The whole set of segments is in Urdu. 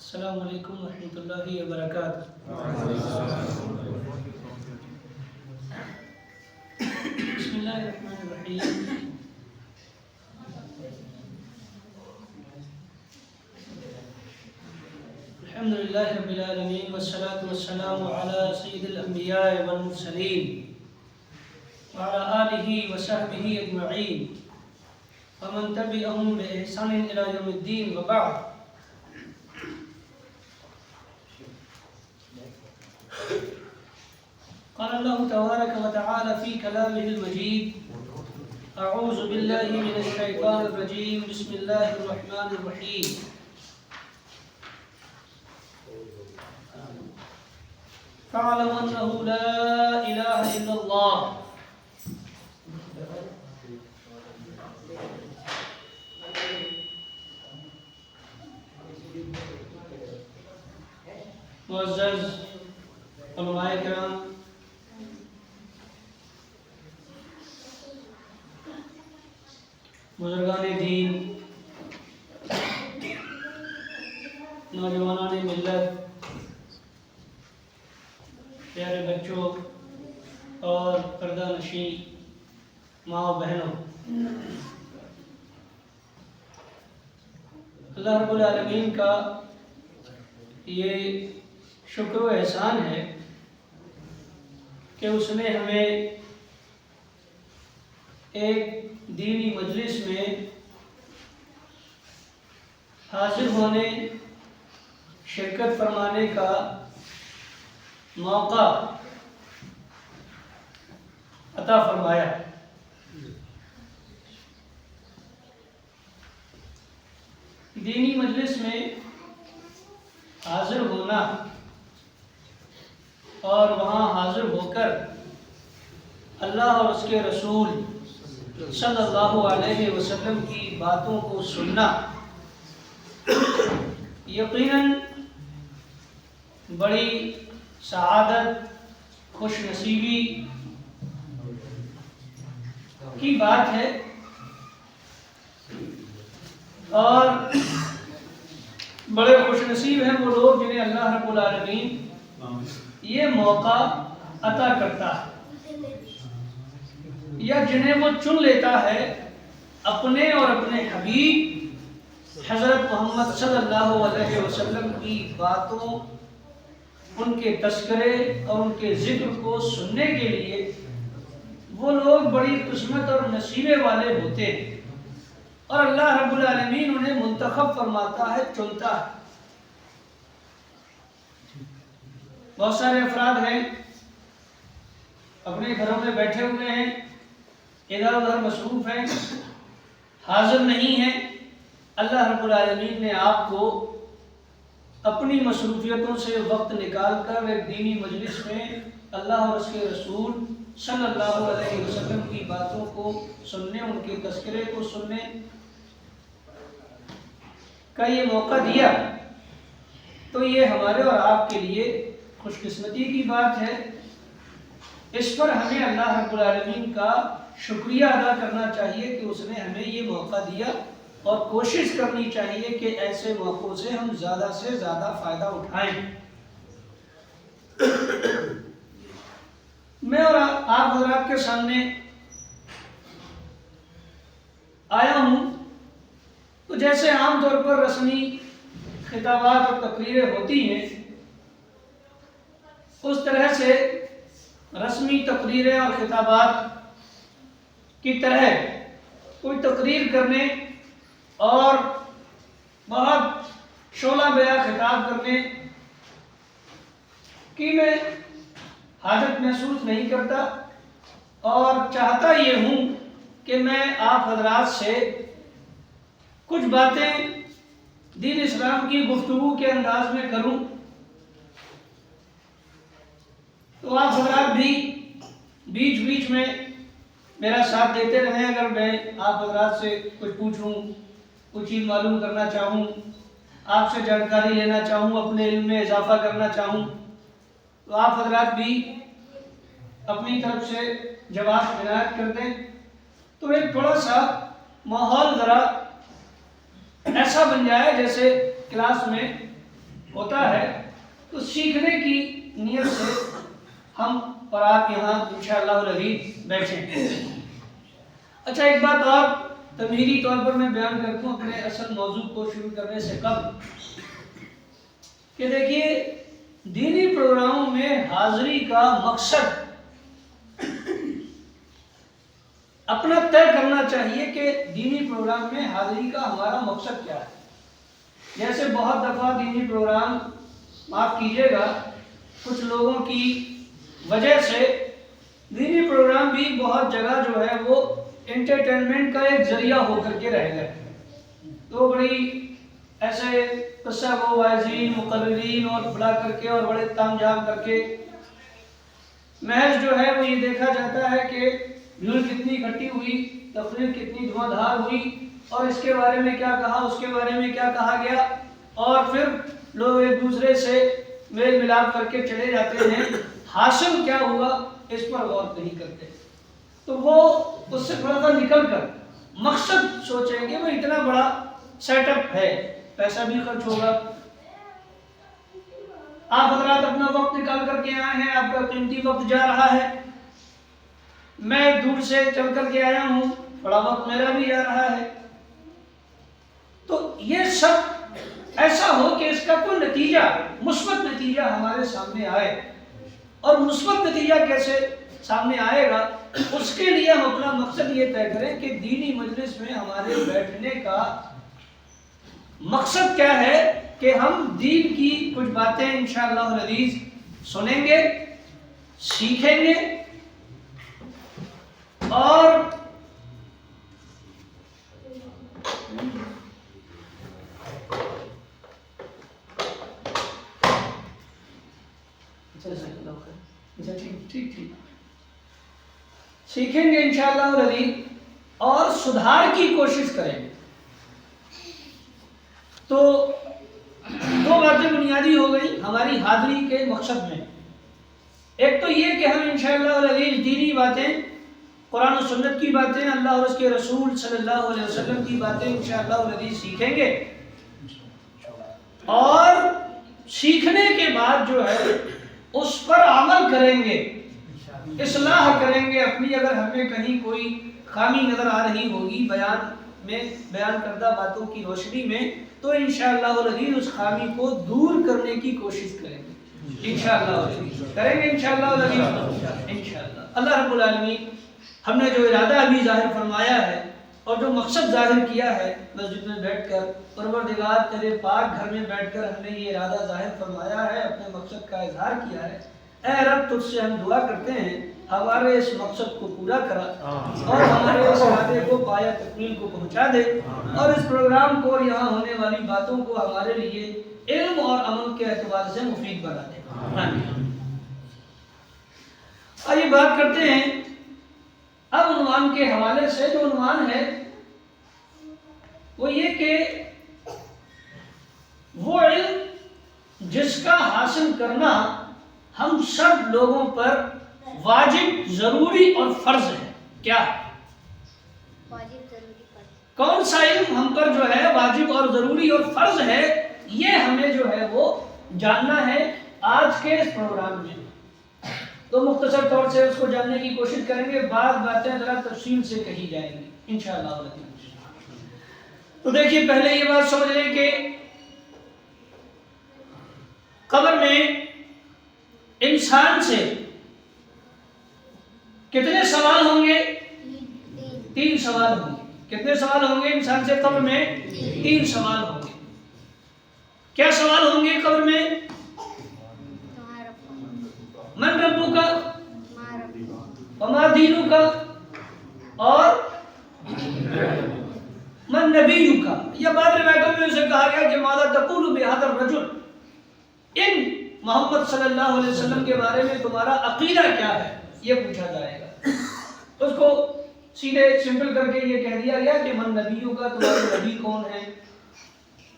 السلام علیکم ورحمۃ اللہ وبرکاتہ۔ بسم اللہ الرحمن الرحیم۔ الحمد للہ رب العالمین والصلاة والسلام علی سید الانبیاء والمرسلین وعلی آلہ وصحبہ اجمعین ومن تبعہم بإحسان الی یوم الدین وبعد۔ قال اللہ تبارک وتعالی فی کلامہ المجید اعوذ باللہ من الشیطان الرجیم بسم اللہ الرحمن الرحیم۔ فاعلم انہ لا الہ الا اللہ۔ معزز علماء کرام، بزرگان دین، نوجوانان ملت، پیارے بچوں اور پردہ نشین ماں و بہنوں، اللہ رب العالمین کا یہ شکر و احسان ہے کہ اس نے ہمیں ایک دینی مجلس میں حاضر ہونے، شرکت فرمانے کا موقع عطا فرمایا۔ دینی مجلس میں حاضر ہونا اور وہاں حاضر ہو کر اللہ اور اس کے رسول صلی اللہ علیہ وسلم کی باتوں کو سننا یقیناً بڑی سعادت، خوش نصیبی کی بات ہے، اور بڑے خوش نصیب ہیں وہ لوگ جنہیں اللہ رب العالمین یہ موقع عطا کرتا ہے، یا جنہیں وہ چن لیتا ہے اپنے اور اپنے حبیب حضرت محمد صلی اللہ علیہ وسلم کی باتوں، ان کے تذکرے اور ان کے ذکر کو سننے کے لیے۔ وہ لوگ بڑی قسمت اور نصیبے والے ہوتے ہیں، اور اللہ رب العالمین انہیں منتخب فرماتا ہے، چنتا ہے۔ بہت سارے افراد ہیں اپنے گھروں میں بیٹھے ہوئے ہیں، ادھر ادھر مصروف ہیں، حاضر نہیں ہیں۔ اللہ رب العالمین نے آپ کو اپنی مصروفیتوں سے وقت نکال کر ایک دینی مجلس میں اللہ اور اس کے رسول صلی اللہ علیہ وسلم کی باتوں کو سننے، ان کے تذکرے کو سننے کا یہ موقع دیا، تو یہ ہمارے اور آپ کے لیے خوش قسمتی کی بات ہے۔ اس پر ہمیں اللہ رب العالمین کا شکریہ ادا کرنا چاہیے کہ اس نے ہمیں یہ موقع دیا، اور کوشش کرنی چاہیے کہ ایسے موقعوں سے ہم زیادہ سے زیادہ فائدہ اٹھائیں۔ میں اور آپ حضرات کے سامنے آیا ہوں تو جیسے عام طور پر رسمی خطابات اور تقریریں ہوتی ہیں، اس طرح سے رسمی تقریریں اور خطابات کی طرح کوئی تقریر کرنے اور بہت شعلہ بیاں خطاب کرنے کی میں حاجت محسوس نہیں کرتا، اور چاہتا یہ ہوں کہ میں آپ حضرات سے کچھ باتیں دین اسلام کی گفتگو کے انداز میں کروں، تو آپ حضرات بھی بیچ بیچ میں میرا ساتھ دیتے رہیں۔ اگر میں آپ حضرات سے کچھ پوچھوں، کچھ چیز معلوم کرنا چاہوں، آپ سے جانکاری لینا چاہوں، اپنے علم میں اضافہ کرنا چاہوں، تو آپ حضرات بھی اپنی طرف سے جواب عنایت کر دیں، تو ایک تھوڑا سا ماحول ذرا ایسا بن جائے جیسے کلاس میں ہوتا ہے تو سیکھنے کی نیت سے ہم اور آپ یہاں انشاءاللہ العزیز بیٹھیں۔ اچھا ایک بات اور تمہیدی طور پر میں بیان کرتا ہوں اپنے اصل موضوع کو شروع کرنے سے قبل، کہ دیکھیے دینی پروگراموں میں حاضری کا مقصد اپنا طے کرنا چاہیے کہ دینی پروگرام میں حاضری کا ہمارا مقصد کیا ہے۔ جیسے بہت دفعہ دینی پروگرام، معاف کیجیے گا، کچھ لوگوں کی وجہ سے دینی پروگرام بھی بہت جگہ جو ہے وہ انٹرٹینمنٹ کا ایک ذریعہ ہو کر کے رہ گئے، تو بڑی ایسے قصہ گو واعظین مقررین اور بڑا کر کے اور بڑے تام جام کر کے محض جو ہے وہ یہ دیکھا جاتا ہے کہ بھیڑ کتنی اکٹھی ہوئی، تقریر کتنی دھواں دھار ہوئی، اور اس کے بارے میں کیا کہا، اس کے بارے میں کیا کہا گیا، اور پھر لوگ ایک دوسرے سے میل ملاپ کر کے چلے جاتے ہیں، حاصل کیا ہوا اس پر غور نہیں کرتے۔ تو وہ اس سے تھوڑا سا نکل کر مقصد سوچیں گے، وہ اتنا بڑا سیٹ اپ ہے، پیسہ بھی خرچ ہوگا، آپ حضرات اپنا وقت نکال کر کے آئے ہیں، آپ کا قیمتی وقت جا رہا ہے، میں دور سے چل کر کے آیا ہوں، بڑا وقت میرا بھی جا رہا ہے، تو یہ سب ایسا ہو کہ اس کا کوئی نتیجہ، مثبت نتیجہ ہمارے سامنے آئے، اور مثبت نتیجہ کیسے سامنے آئے گا اس کے لیے ہم اپنا مقصد یہ طے کریں کہ دینی مجلس میں ہمارے بیٹھنے کا مقصد کیا ہے، کہ ہم دین کی کچھ باتیں انشاءاللہ العزیز سنیں گے، سیکھیں گے، اور سیکھیں گے انشاءاللہ العزیز اور سدھار کی کوشش کریں گے۔ تو دو باتیں بنیادی ہو گئی ہماری حاضری کے مقصد میں، ایک تو یہ کہ ہم انشاءاللہ العزیز دینی باتیں، قرآن و سنت کی باتیں، اللہ اور اس کے رسول صلی اللہ علیہ وسلم کی باتیں انشاءاللہ العزیز سیکھیں گے، اور سیکھنے کے بعد جو ہے اس پر عمل کریں گے، اصلاح کریں گے اپنی، اگر ہمیں کہیں کوئی خامی نظر آ رہی ہوگی بیان کردہ باتوں کی روشنی میں، تو انشاءاللہ العزیز اس خامی کو دور کرنے کی کوشش کریں گے، انشاءاللہ العزیز کریں گے، انشاءاللہ العزیز انشاءاللہ۔ اللہ رب العالمین ہم نے جو ارادہ ابھی ظاہر فرمایا ہے اور جو مقصد ظاہر کیا ہے مسجد میں بیٹھ کر، پروردگار تیرے پاک گھر میں بیٹھ کر ہم نے یہ ارادہ ظاہر فرمایا ہے، اپنے مقصد کا اظہار کیا ہے، اے رب تجھ سے ہم دعا کرتے ہیں ہمارے اس مقصد کو پورا کرا، اور ہمارے اس ارادے کو پایہ تکمیل کو پہنچا دے، اور اس پروگرام کو اور یہاں ہونے والی باتوں کو ہمارے لیے علم اور عمل کے اعتبار سے مفید بنا دے۔ آئیے بات کرتے ہیں اب عنوان کے حوالے سے۔ جو عنوان ہے وہ یہ کہ وہ علم جس کا حاصل کرنا ہم سب لوگوں پر واجب، ضروری اور فرض ہے۔ کیا واجب، ضروری، فرض؟ کون سا علم ہم پر جو ہے واجب اور ضروری اور فرض ہے، یہ ہمیں جو ہے وہ جاننا ہے آج کے اس پروگرام میں۔ تو مختصر طور سے اس کو جاننے کی کوشش کریں گے، بعض باتیں ذرا تفصیل سے کہی جائیں گی انشاءاللہ العزیز۔ تو دیکھیے پہلے یہ بات سمجھ لیں کہ قبر میں انسان سے کتنے سوال ہوں گے؟ تین سوال ہوں گے۔ کتنے سوال ہوں گے انسان سے قبر میں؟ تین سوال ہوں گے۔ کیا سوال ہوں گے قبر میں؟ من ربو کا، وما دینو کا، اور من نبیو کا۔ یا بعض روایتوں میں اسے کہا گیا کہ ماذا تقول بہذا الرجل، ان محمد صلی اللہ علیہ وسلم کے بارے میں تمہارا عقیدہ کیا ہے، یہ پوچھا جائے گا۔ اس کو سیدھے سمپل کر کے یہ کہہ دیا گیا کہ من نبیوں کا، تمہارے نبی کون ہیں۔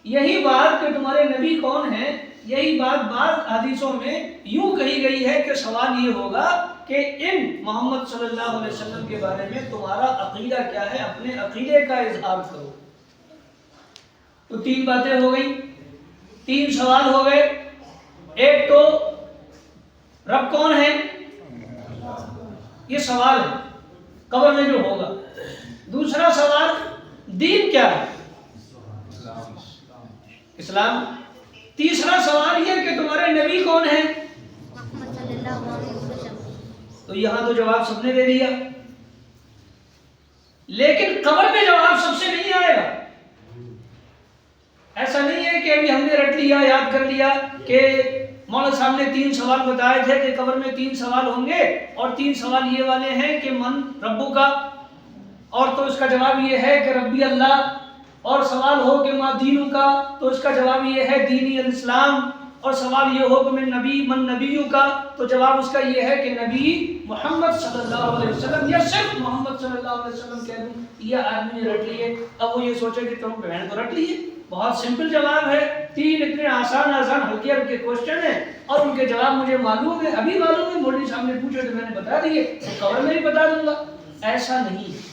یہی بات کہ تمہارے نبی کون ہیں، یہی بات بعض حدیثوں میں یوں کہی گئی ہے کہ سوال یہ ہوگا کہ ان محمد صلی اللہ علیہ وسلم کے بارے میں تمہارا عقیدہ کیا ہے، اپنے عقیدے کا اظہار کرو۔ تو تین باتیں ہو گئی۔ 3 سوال ہو گئے. ایک تو رب کون ہے، یہ سوال ہے قبر میں جو ہوگا. دوسرا سوال دین کیا ہے، اسلام. تیسرا سوال یہ کہ تمہارے نبی کون ہیں. محمد صلی اللہ علیہ وسلم. تو یہاں تو جواب سب نے دے دیا، لیکن قبر میں جواب سب سے نہیں آئے گا. ایسا نہیں ہے کہ ابھی ہم نے رٹ لیا، یاد کر لیا کہ مولانا صاحب نے 3 سوال بتائے تھے کہ قبر میں 3 سوال ہوں گے، اور 3 سوال یہ والے ہیں کہ من ربو کا، اور تو اس کا جواب یہ ہے کہ ربی اللہ. اور سوال ہو کہ ما دینو کا، تو اس کا جواب یہ ہے دینی الاسلام. اور سوال یہ ہو کہ من نبیوں کا، تو جواب اس کا یہ ہے کہ نبی محمد صلی اللہ علیہ وسلم، یا صرف محمد صلی اللہ علیہ وسلم کہہ دوں. یہ آدمی نے رٹ لیے. اب وہ یہ سوچے کہ تم بہن کو رٹ لیے. بہت سمپل جواب ہے. 3 اتنے آسان ہلکے ہلکے کوشچن ہیں، اور ان کے جواب مجھے معلوم ہے، ابھی معلوم ہے. مولوی صاحب نے پوچھے تو میں نے بتا دیے، تو قبر میں ہی بتا دوں گا. ایسا نہیں ہے.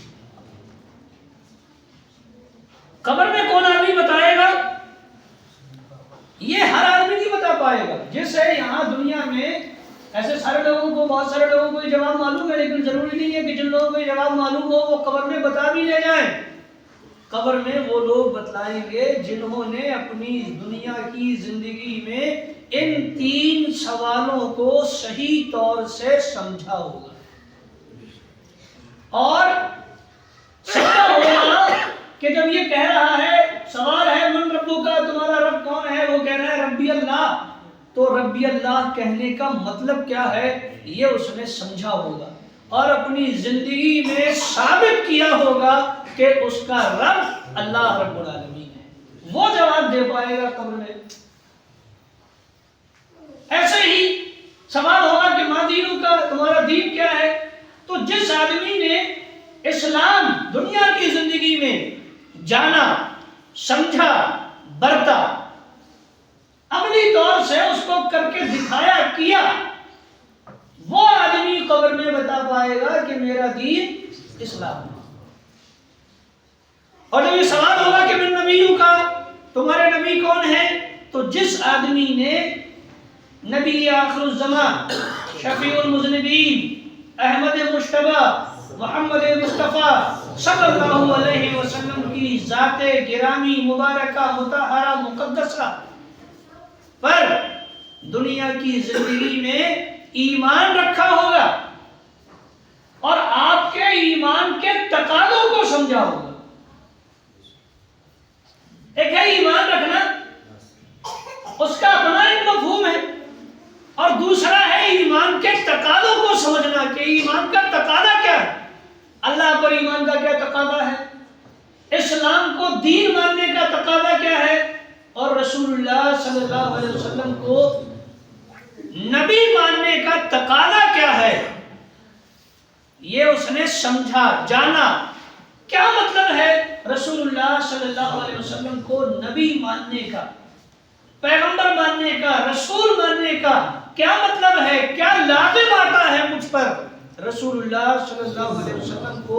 قبر میں کون آدمی بتائے گا، یہ ہر آدمی نہیں بتا پائے گا. جیسے یہاں دنیا میں ایسے سارے لوگوں کو، بہت سارے لوگوں کو یہ جواب معلوم ہے، لیکن ضروری نہیں ہے کہ جن لوگوں کو یہ جواب معلوم ہو وہ قبر میں بتا بھی لے جائیں. قبر میں وہ لوگ بتلائیں گے جنہوں نے اپنی دنیا کی زندگی میں ان 3 سوالوں کو صحیح طور سے سمجھا ہوگا. اور سمجھا ہوگا کہ جب یہ کہہ رہا ہے، سوال ہے من ربو کا، تمہارا رب کون ہے، وہ کہہ رہا ہے ربی اللہ، تو ربی اللہ کہنے کا مطلب کیا ہے یہ اس نے سمجھا ہوگا، اور اپنی زندگی میں ثابت کیا ہوگا کہ اس کا رب اللہ رب العالمین ہے. وہ جواب دے پائے گا قبر میں. ایسے ہی سوال ہوگا کہ ما دینوں کا، تمہارا دین کیا ہے. تو جس آدمی نے اسلام دنیا کی زندگی میں جانا، سمجھا، برتا، عملی طور سے اس کو کر کے دکھایا، کیا، وہ آدمی قبر میں بتا پائے گا کہ میرا دین اسلام ہے. اور جب یہ سوال ہوگا کہ من نبیوں کا، تمہارے نبی کون ہیں، تو جس آدمی نے نبی آخر الزمان، شفیع المذنبین، احمد مجتبی، محمد مصطفیٰ صلی اللہ علیہ وسلم کی ذات گرامی مبارکہ مطہرہ مقدسہ پر دنیا کی زندگی میں ایمان رکھا ہوگا، اور آپ کے ایمان کے تقاضوں کو سمجھا ہوگا. ایک ہے ایمان رکھنا، اس کا اپنا ایک مفہوم ہے، اور دوسرا ہے ایمان کے تقاضوں کو سمجھنا کہ ایمان کا تقاضا کیا ہے. اللہ پر ایمان کا کیا تقاضا ہے، اسلام کو دین ماننے کا تقاضا کیا ہے، اور رسول اللہ صلی اللہ علیہ وسلم کو نبی ماننے کا تقاضا کیا ہے. یہ اس نے سمجھا، جانا. کیا مطلب ہے رسول اللہ صلی اللہ علیہ وسلم کو نبی ماننے کا، پیغمبر ماننے کا، رسول ماننے کا؟ کیا مطلب ہے، کیا لازم آتا ہے مجھ پر؟ رسول اللہ صلی اللہ علیہ وسلم کو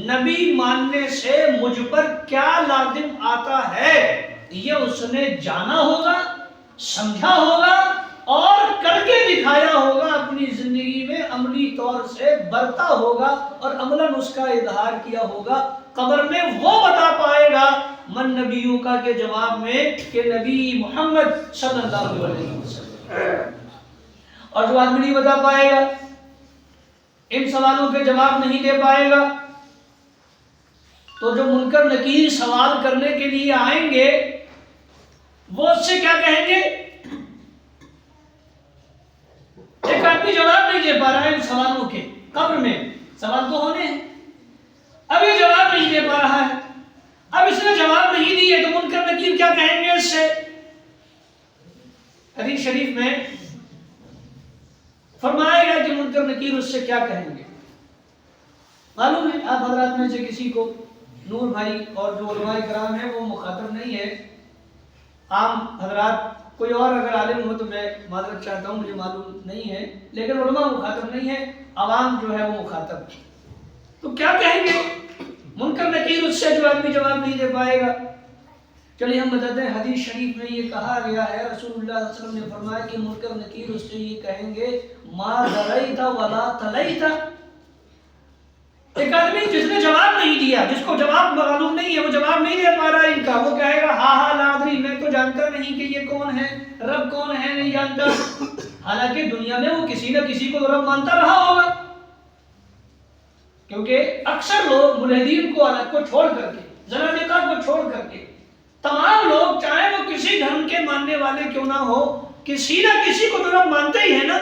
نبی ماننے سے مجھ پر کیا لازم آتا ہے، یہ اس نے جانا ہوگا، سمجھا ہوگا، اور کر کے دکھایا ہوگا. اپنی زندگی میں عملی طور سے برتا ہوگا، اور عملاً اس کا اظہار کیا ہوگا. قبر میں وہ بتا پائے گا من نبیوں کا کے جواب میں کہ نبی محمد صلی اللہ علیہ وسلم. اور جو آدمی نہیں بتا پائے گا، ان سوالوں کے جواب نہیں دے پائے گا، تو جو منکر نکیر سوال کرنے کے لیے آئیں گے وہ اس سے کیا کہیں گے؟ ایک آدمی جواب نہیں دے پا رہا ہے ان سوالوں کے. قبر میں سوال تو ہونے ہیں، اب یہ جواب نہیں دے پا رہا ہے. اب اس نے جواب نہیں دیے تو منکر نکیر کیا کہیں گے اس سے؟ حدیث شریف میں فرمایا گیا کہ منکر نکیر اس سے کیا کہیں گے. معلوم ہے آپ حضرات میں سے کسی کو، نور بھائی اور جو علماء کرام ہیں وہ مخاطب نہیں ہے، عام حضرات، کوئی اور اگر عالم ہو تو میں معذرت چاہتا ہوں، مجھے معلوم نہیں ہے، لیکن علماء مخاطب نہیں ہے، عوام جو ہے وہ مخاطب ہے. تو کیا کہیں گے منکر نکیر اس سے جو آدمی جواب نہیں دے پائے گا؟ چلیے ہم بتاتے ہیں، حدیث شریف میں یہ کہا گیا ہے، رسول اللہ صلی اللہ علیہ وسلم نے فرمایا کہ منکر نکیر اس سے یہ کہیں گے ما دریت ولا تلیت۔ ایک آدمی جس نے جواب نہیں دیا، جس کو جواب معلوم نہیں ہے، وہ جواب نہیں دے پا رہا ان کا، وہ کہے گا ہاں ہاں لا ادری، میں تو جانتا نہیں کہ یہ کون ہے، رب کون ہے نہیں جانتا، حالانکہ دنیا میں وہ کسی نہ کسی کو رب مانتا رہا ہوگا، کیونکہ اکثر لوگ ملحدین کو الگ کو چھوڑ کر کے، زنادقہ کو چھوڑ کر کے، تمام لوگ چاہے وہ کسی دھرم کے ماننے والے کیوں نہ ہو، کسی نہ کسی کو تو رب مانتے ہی ہے نا۔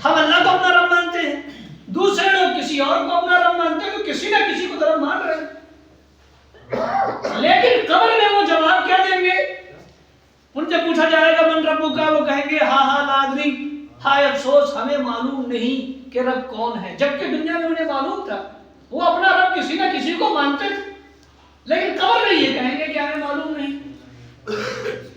ہم اللہ کو اپنا رب مانتے ہیں، دوسرے لوگ کسی اور کو اپنا رب مانتے ہیں، تو کسی نہ کسی کو تو رب مان رہے ہیں۔ لیکن قبر میں وہ جواب کیا دیں گے؟ ان سے پوچھا جائے گا من ربک کا، وہ کہیں گے ہاں ہاں لا ادری، ہائے افسوس ہمیں معلوم نہیں کہ رب کون ہے، جبکہ دنیا میں انہیں معلوم تھا، وہ اپنا رب کسی نہ کسی کو مانتے تھے، لیکن قبر میں یہ کہیں گے کہ ہمیں معلوم نہیں۔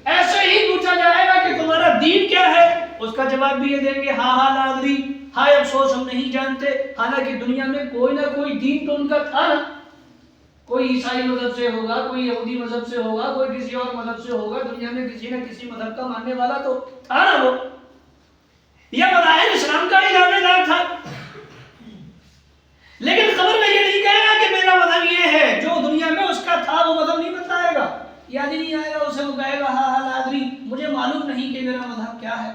ایسے ہی پوچھا جائے گا کہ تمہارا دین کیا ہے، اس کا جواب بھی یہ دیں گے ہاں ہاں لا ادری، ہائے افسوس ہم نہیں جانتے، حالانکہ دنیا میں کوئی نہ کوئی دین تو ان کا تھا نا، کوئی عیسائی مذہب سے ہوگا، کوئی یہودی مذہب سے ہوگا، کوئی کسی اور مذہب سے ہوگا، دنیا میں کسی نہ کسی مذہب کا ماننے والا تو تھا نا وہ، یا بظاہر اسلام کا ہی دعوے دار تھا، لیکن قبر میں یہ نہیں کہے گا کہ میرا مذہب یہ ہے، جو دنیا میں اس کا تھا وہ مذہب نہیں بتائے گا، یاد ہی نہیں آئے گا اسے، وہ کہے گا ہاں ہاں لا ادری، مجھے معلوم نہیں کہ میرا مذہب کیا ہے۔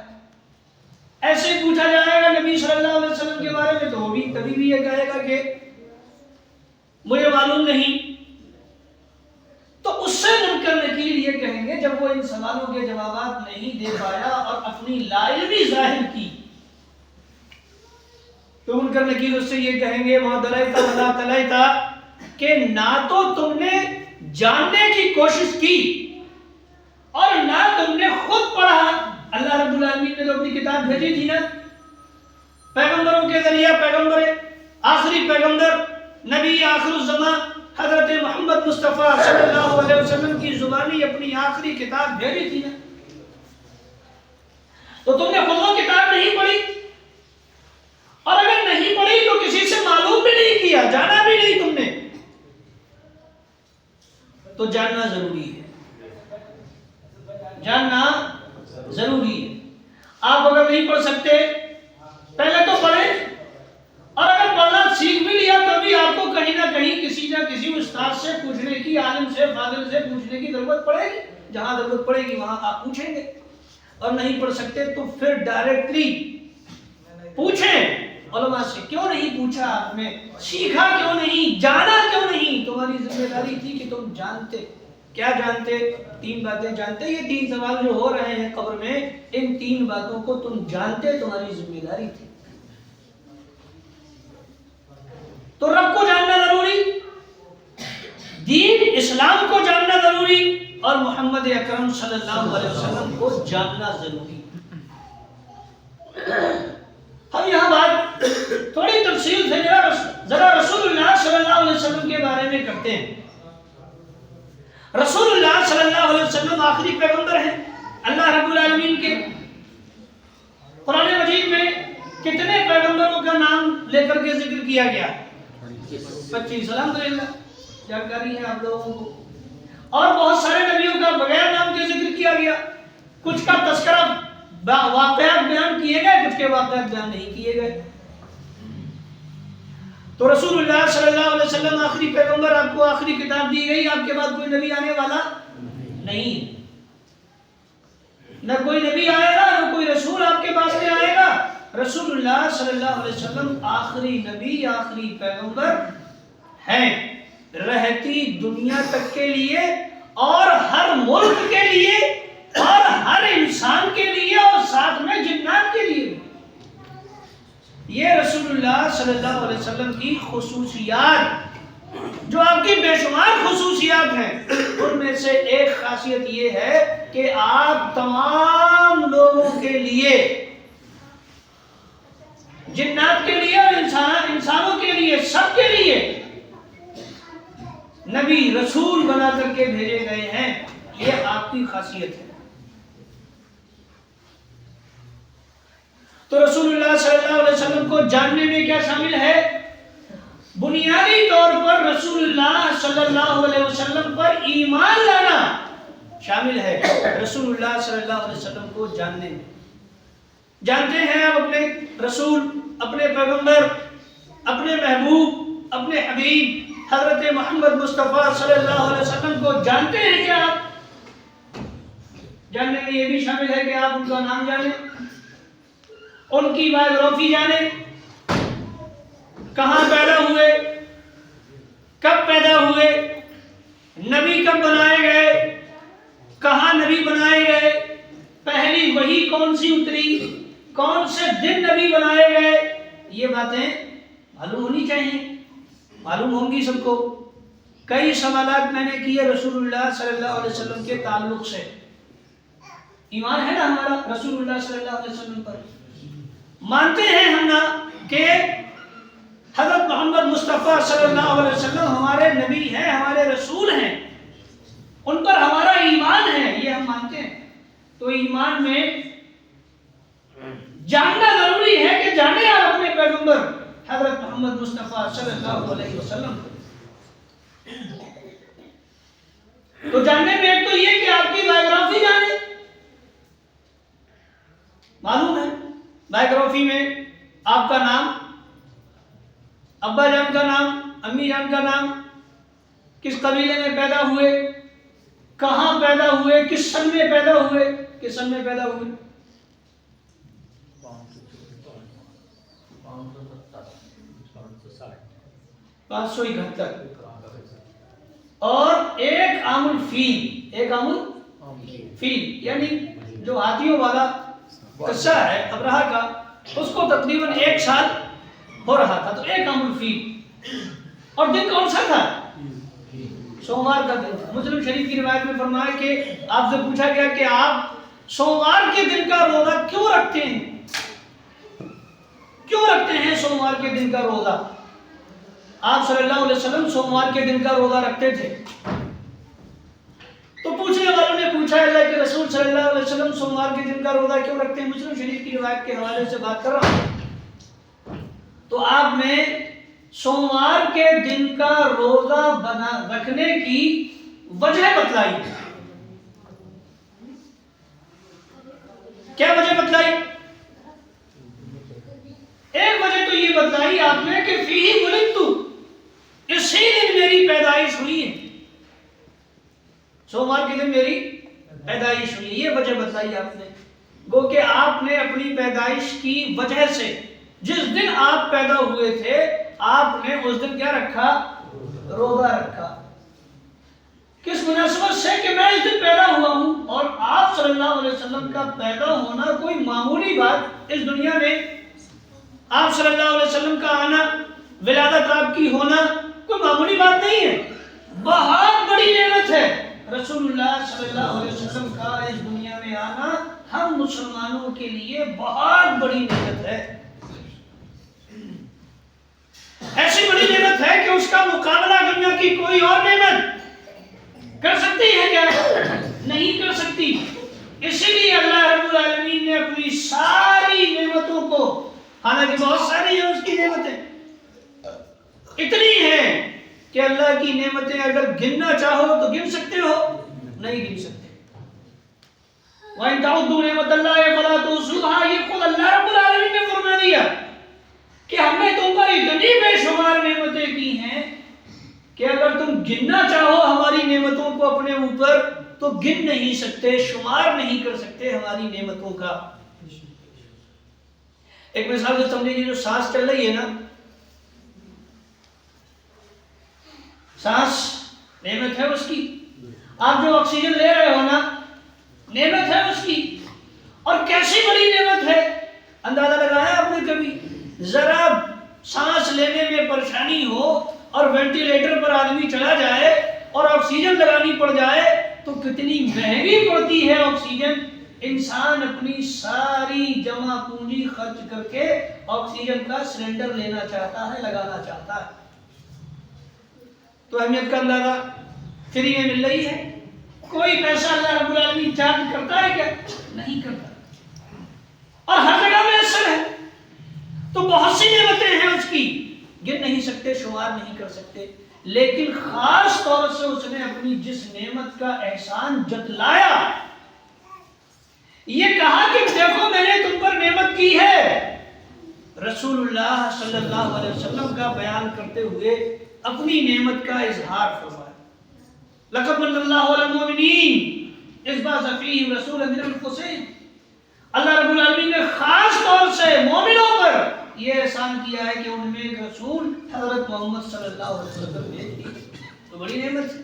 ایسے ہی پوچھا جائے گا نبی صلی اللہ علیہ وسلم کے بارے میں، تو وہ بھی کبھی بھی یہ کہے گا کہ مجھے معلوم نہیں۔ تو اس سے منکر نکیر یہ کہیں گے جب وہ ان سوالوں کے جوابات نہیں دے پایا اور اپنی لا علمی ظاہر کی، تو منکر نکیر اس سے یہ کہیں گے ما دریت ولا تلیت، کہ نہ تو تم نے جاننے کی کوشش کی اور نہ تم نے خود پڑھا۔ اللہ رب العالمین نے تو اپنی کتاب بھیجی تھی نا، پیغمبروں کے ذریعہ، پیغمبر آخری پیغمبر نبی آخر الزمان حضرت محمد مصطفیٰ صلی اللہ علیہ وسلم کی زبانی اپنی آخری کتاب بھیجی تھی نا، تو تم نے خود وہ کتاب نہیں پڑھی، اور اگر نہیں پڑھی تو کسی سے معلوم بھی نہیں کیا، جانا بھی نہیں تم نے، تو جاننا ضروری ہے، جاننا ضروری ہے۔ آپ اگر نہیں پڑھ سکتے پہلے تو پڑھیں، اور اگر پڑھنا سیکھ بھی لیا تو بھی آپ کو کہیں نہ کہیں کسی نہ کسی استاد سے پوچھنے کی، عالم سے، فاضل سے پوچھنے کی ضرورت پڑے گی، جہاں ضرورت پڑے گی وہاں آپ پوچھیں گے، اور نہیں پڑھ سکتے تو پھر ڈائریکٹلی پوچھیں علماء سے۔ کیوں نہیں پوچھا آپ نے؟ سیکھا کیوں نہیں؟ جانا کیوں نہیں؟ تمہاری ذمہ داری تھی کہ تم جانتے۔ کیا جانتے؟ تین باتیں جانتے۔ یہ تین سوال جو ہو رہے ہیں قبر میں، ان تین باتوں کو تم جانتے، تمہاری ذمہ داری تھی۔ تو رب کو جاننا ضروری، دین اسلام کو جاننا ضروری، اور محمد اکرم صلی اللہ علیہ وسلم کو جاننا ضروری۔ ہم یہاں بات تھوڑی تفصیل سے ذرا رسول اللہ صلی اللہ علیہ وسلم کے بارے میں کرتے ہیں۔ رسول اللہ صلی اللہ علیہ وسلم آخری پیغمبر ہیں اللہ رب العالمین کے۔ قرآن مجید میں کتنے پیغمبروں کا نام لے کر کے ذکر کیا گیا؟ 25۔ الحمدللہ جانکاری ہے آپ لوگوں کو۔ اور بہت سارے نبیوں کا بغیر نام کے ذکر کیا گیا، کچھ کا تذکرہ واقعات بیان کیے گئے، کچھ کے واقعات بیان نہیں کیے گئے۔ تو رسول اللہ صلی اللہ علیہ وسلم آخری پیغمبر، آپ کو آخری کتاب دی گئی، آپ کے بعد کوئی نبی آنے والا نہیں، نہ کوئی نبی آئے گا، نہ کوئی رسول آپ کے پاس میں آئے گا۔ رسول اللہ صلی اللہ علیہ وسلم آخری نبی، آخری پیغمبر ہیں، رہتی دنیا تک کے لیے، اور ہر ملک کے لیے، اور ہر انسان کے لیے، اور ساتھ میں جنات کے لیے۔ یہ رسول اللہ صلی اللہ علیہ وسلم کی خصوصیات، جو آپ کی بے شمار خصوصیات ہیں، ان میں سے ایک خاصیت یہ ہے کہ آپ تمام لوگوں کے لیے، جنات کے لیے اور انسانوں کے لیے، سب کے لیے نبی رسول بنا کر کے بھیجے گئے ہیں۔ یہ آپ کی خاصیت ہے۔ تو رسول اللہ صلی اللہ علیہ وسلم کو جاننے میں کیا شامل ہے؟ بنیادی طور پر رسول اللہ صلی اللہ علیہ وسلم پر ایمان لانا شامل ہے رسول اللہ صلی اللہ علیہ وسلم کو جاننے میں۔ جانتے ہیں آپ اپنے رسول، اپنے پیغمبر، اپنے محبوب، اپنے حبیب حضرت محمد مصطفیٰ صلی اللہ علیہ وسلم کو جانتے ہیں کیا آپ؟ جاننے میں یہ بھی شامل ہے کہ آپ ان کا نام جانیں، ان کی بایوگرافی جانیں، کہاں پیدا ہوئے، کب پیدا ہوئے، نبی کب بنائے گئے، کہاں نبی بنائے گئے، پہلی وحی کون سی اتری، کون سے دن نبی بنائے گئے، یہ باتیں معلوم ہونی چاہیے، معلوم ہوں گی سب کو۔ کئی سوالات میں نے کیے رسول اللہ صلی اللہ علیہ وسلم کے تعلق سے۔ ایمان ہے نا ہمارا رسول اللہ صلی اللہ علیہ وسلم پر؟ مانتے ہیں ہم نا کہ حضرت محمد مصطفیٰ صلی اللہ علیہ وسلم ہمارے نبی ہیں، ہمارے رسول ہیں، ان پر ہمارا ایمان ہے، یہ ہم مانتے ہیں۔ تو ایمان میں جاننا ضروری ہے کہ جانے آپ اپنے پیغمبر حضرت محمد مصطفیٰ صلی اللہ علیہ وسلم کو۔ تو جاننے میں ایک تو یہ کہ آپ کی بایوگرافی جانے، معلوم ہے بایوگرافی میں آپ کا نام، ابا جان کا نام، امی جان کا نام، کس قبیلے میں پیدا ہوئے، کہاں پیدا ہوئے، کس سن میں پیدا ہوئے، کس سن میں پیدا ہوئے، 571 اور ایک عام الفیل، ایک عام الفیل یعنی جو ہاتھیوں والا قصہ ہے ابرہہ کا، اس کو تقریباً 1 سال ہو رہا تھا، تو ایک عام الفیل۔ اور دن کون سا تھا؟ سوموار کا دن تھا۔ مسلم شریف کی روایت میں فرمایا کہ آپ سے پوچھا گیا کہ آپ سوموار کے دن کا روزہ کیوں رکھتے ہیں، کیوں رکھتے ہیں سوموار کے دن کا روزہ؟ آپ صلی اللہ علیہ وسلم سوموار کے دن کا روزہ رکھتے تھے۔ تو پوچھنے والوں نے پوچھا اللہ کے رسول صلی اللہ علیہ وسلم سوموار کے دن کا روزہ کیوں رکھتے ہیں؟ مسلم شریف کی روایت کے حوالے سے بات کر رہا ہوں۔ تو آپ نے سوموار کے دن کا روزہ رکھنے کی وجہ بتلائی۔ کیا وجہ بتلائی؟ ایک وجہ تو یہ بتلائی آپ نے کہ فیہ ولدت، اسی دن میری پیدائش ہوئی ہے، سوموار کے دن میری پیدائش ہوئی ہے، یہ وجہ بتلائی آپ نے۔ گو کہ آپ نے اپنی پیدائش کی وجہ سے جس دن آپ پیدا ہوئے تھے آپ نے اس دن کیا رکھا؟ روزہ رکھا۔ کس مناسبت سے؟ کہ میں اس دن پیدا ہوا ہوں، اور آپ صلی اللہ علیہ وسلم کا پیدا ہونا کوئی معمولی بات اس دنیا میں، آپ صلی اللہ علیہ وسلم کا آنا، ولادت آپ کی ہونا کوئی معمولی بات نہیں ہے، بہت بڑی نعمت ہے۔ رسول اللہ صلی اللہ علیہ وسلم کا اس دنیا میں آنا ہم مسلمانوں کے لیے بہت بڑی نعمت ہے، ایسی بڑی نعمت ہے کہ اس کا مقابلہ دنیا کی کوئی اور نعمت کر سکتی ہے کیا؟ نہیں کر سکتی۔ اسی لیے اللہ رب العالمین نے اپنی ساری نعمتوں کو، حالانکہ بہت ساری ہیں اس کی نعمتیں، اتنی ہیں کہ اللہ کی نعمتیں اگر گننا چاہو تو گن سکتے ہو؟ نہیں گن سکتے۔ وَإِن تَعُدُّوا نِعْمَتَ اللَّهِ فَلَا تُحْصُوهَا، یہ خود اللہ رب العالمین نے فرما دیا کہ ہم نے تم پر اتنی بے شمار نعمتیں کی ہیں کہ اگر تم گننا چاہو ہماری نعمتوں کو اپنے اوپر تو گن نہیں سکتے، شمار نہیں کر سکتے ہماری نعمتوں کا۔ ایک مثال سے سمجھے، جو سانس چل رہی ہے نا، سانس نعمت ہے اس کی، آپ جو آکسیجن لے رہے ہو نا نعمت ہے اس کی، اور کیسی بڑی نعمت ہے، اندازہ لگایا آپ نے کبھی؟ ذرا سانس لینے میں پریشانی ہو اور وینٹیلیٹر پر آدمی چلا جائے اور آکسیجن لگانی پڑ جائے تو کتنی مہنگی پڑتی ہے آکسیجن۔ انسان اپنی ساری جمع پونجی خرچ کر کے آکسیجن کا سلنڈر لینا چاہتا ہے، لگانا چاہتا ہے۔ تو اہمیت کا اندازہ فری میں مل رہی ہے، کوئی پیسہ اللہ رب العالمین چارج کرتا ہے کیا؟ نہیں کرتا، اور ہر جگہ میں اثر ہے۔ تو بہت سی نعمتیں ہیں اس کی، گر نہیں سکتے، شمار نہیں کر سکتے، لیکن خاص طور سے اس نے اپنی جس نعمت کا احسان جتلایا، یہ کہا کہ دیکھو میں نے تم پر نعمت کی ہے، رسول اللہ صلی اللہ علیہ وسلم کا بیان کرتے ہوئے اپنی نعمت کا اظہار فرمایا۔ لقد من اللہ علی المؤمنین اذ بعث فیہم رسولا من انفسہم، اللہ رب العالمین نے خاص طور سے مومنوں پر یہ احسان کیا ہے کہ ان میں ایک رسول حضرت محمد صلی اللہ علیہ وسلم بھیج دی، تو بڑی نعمت ہے۔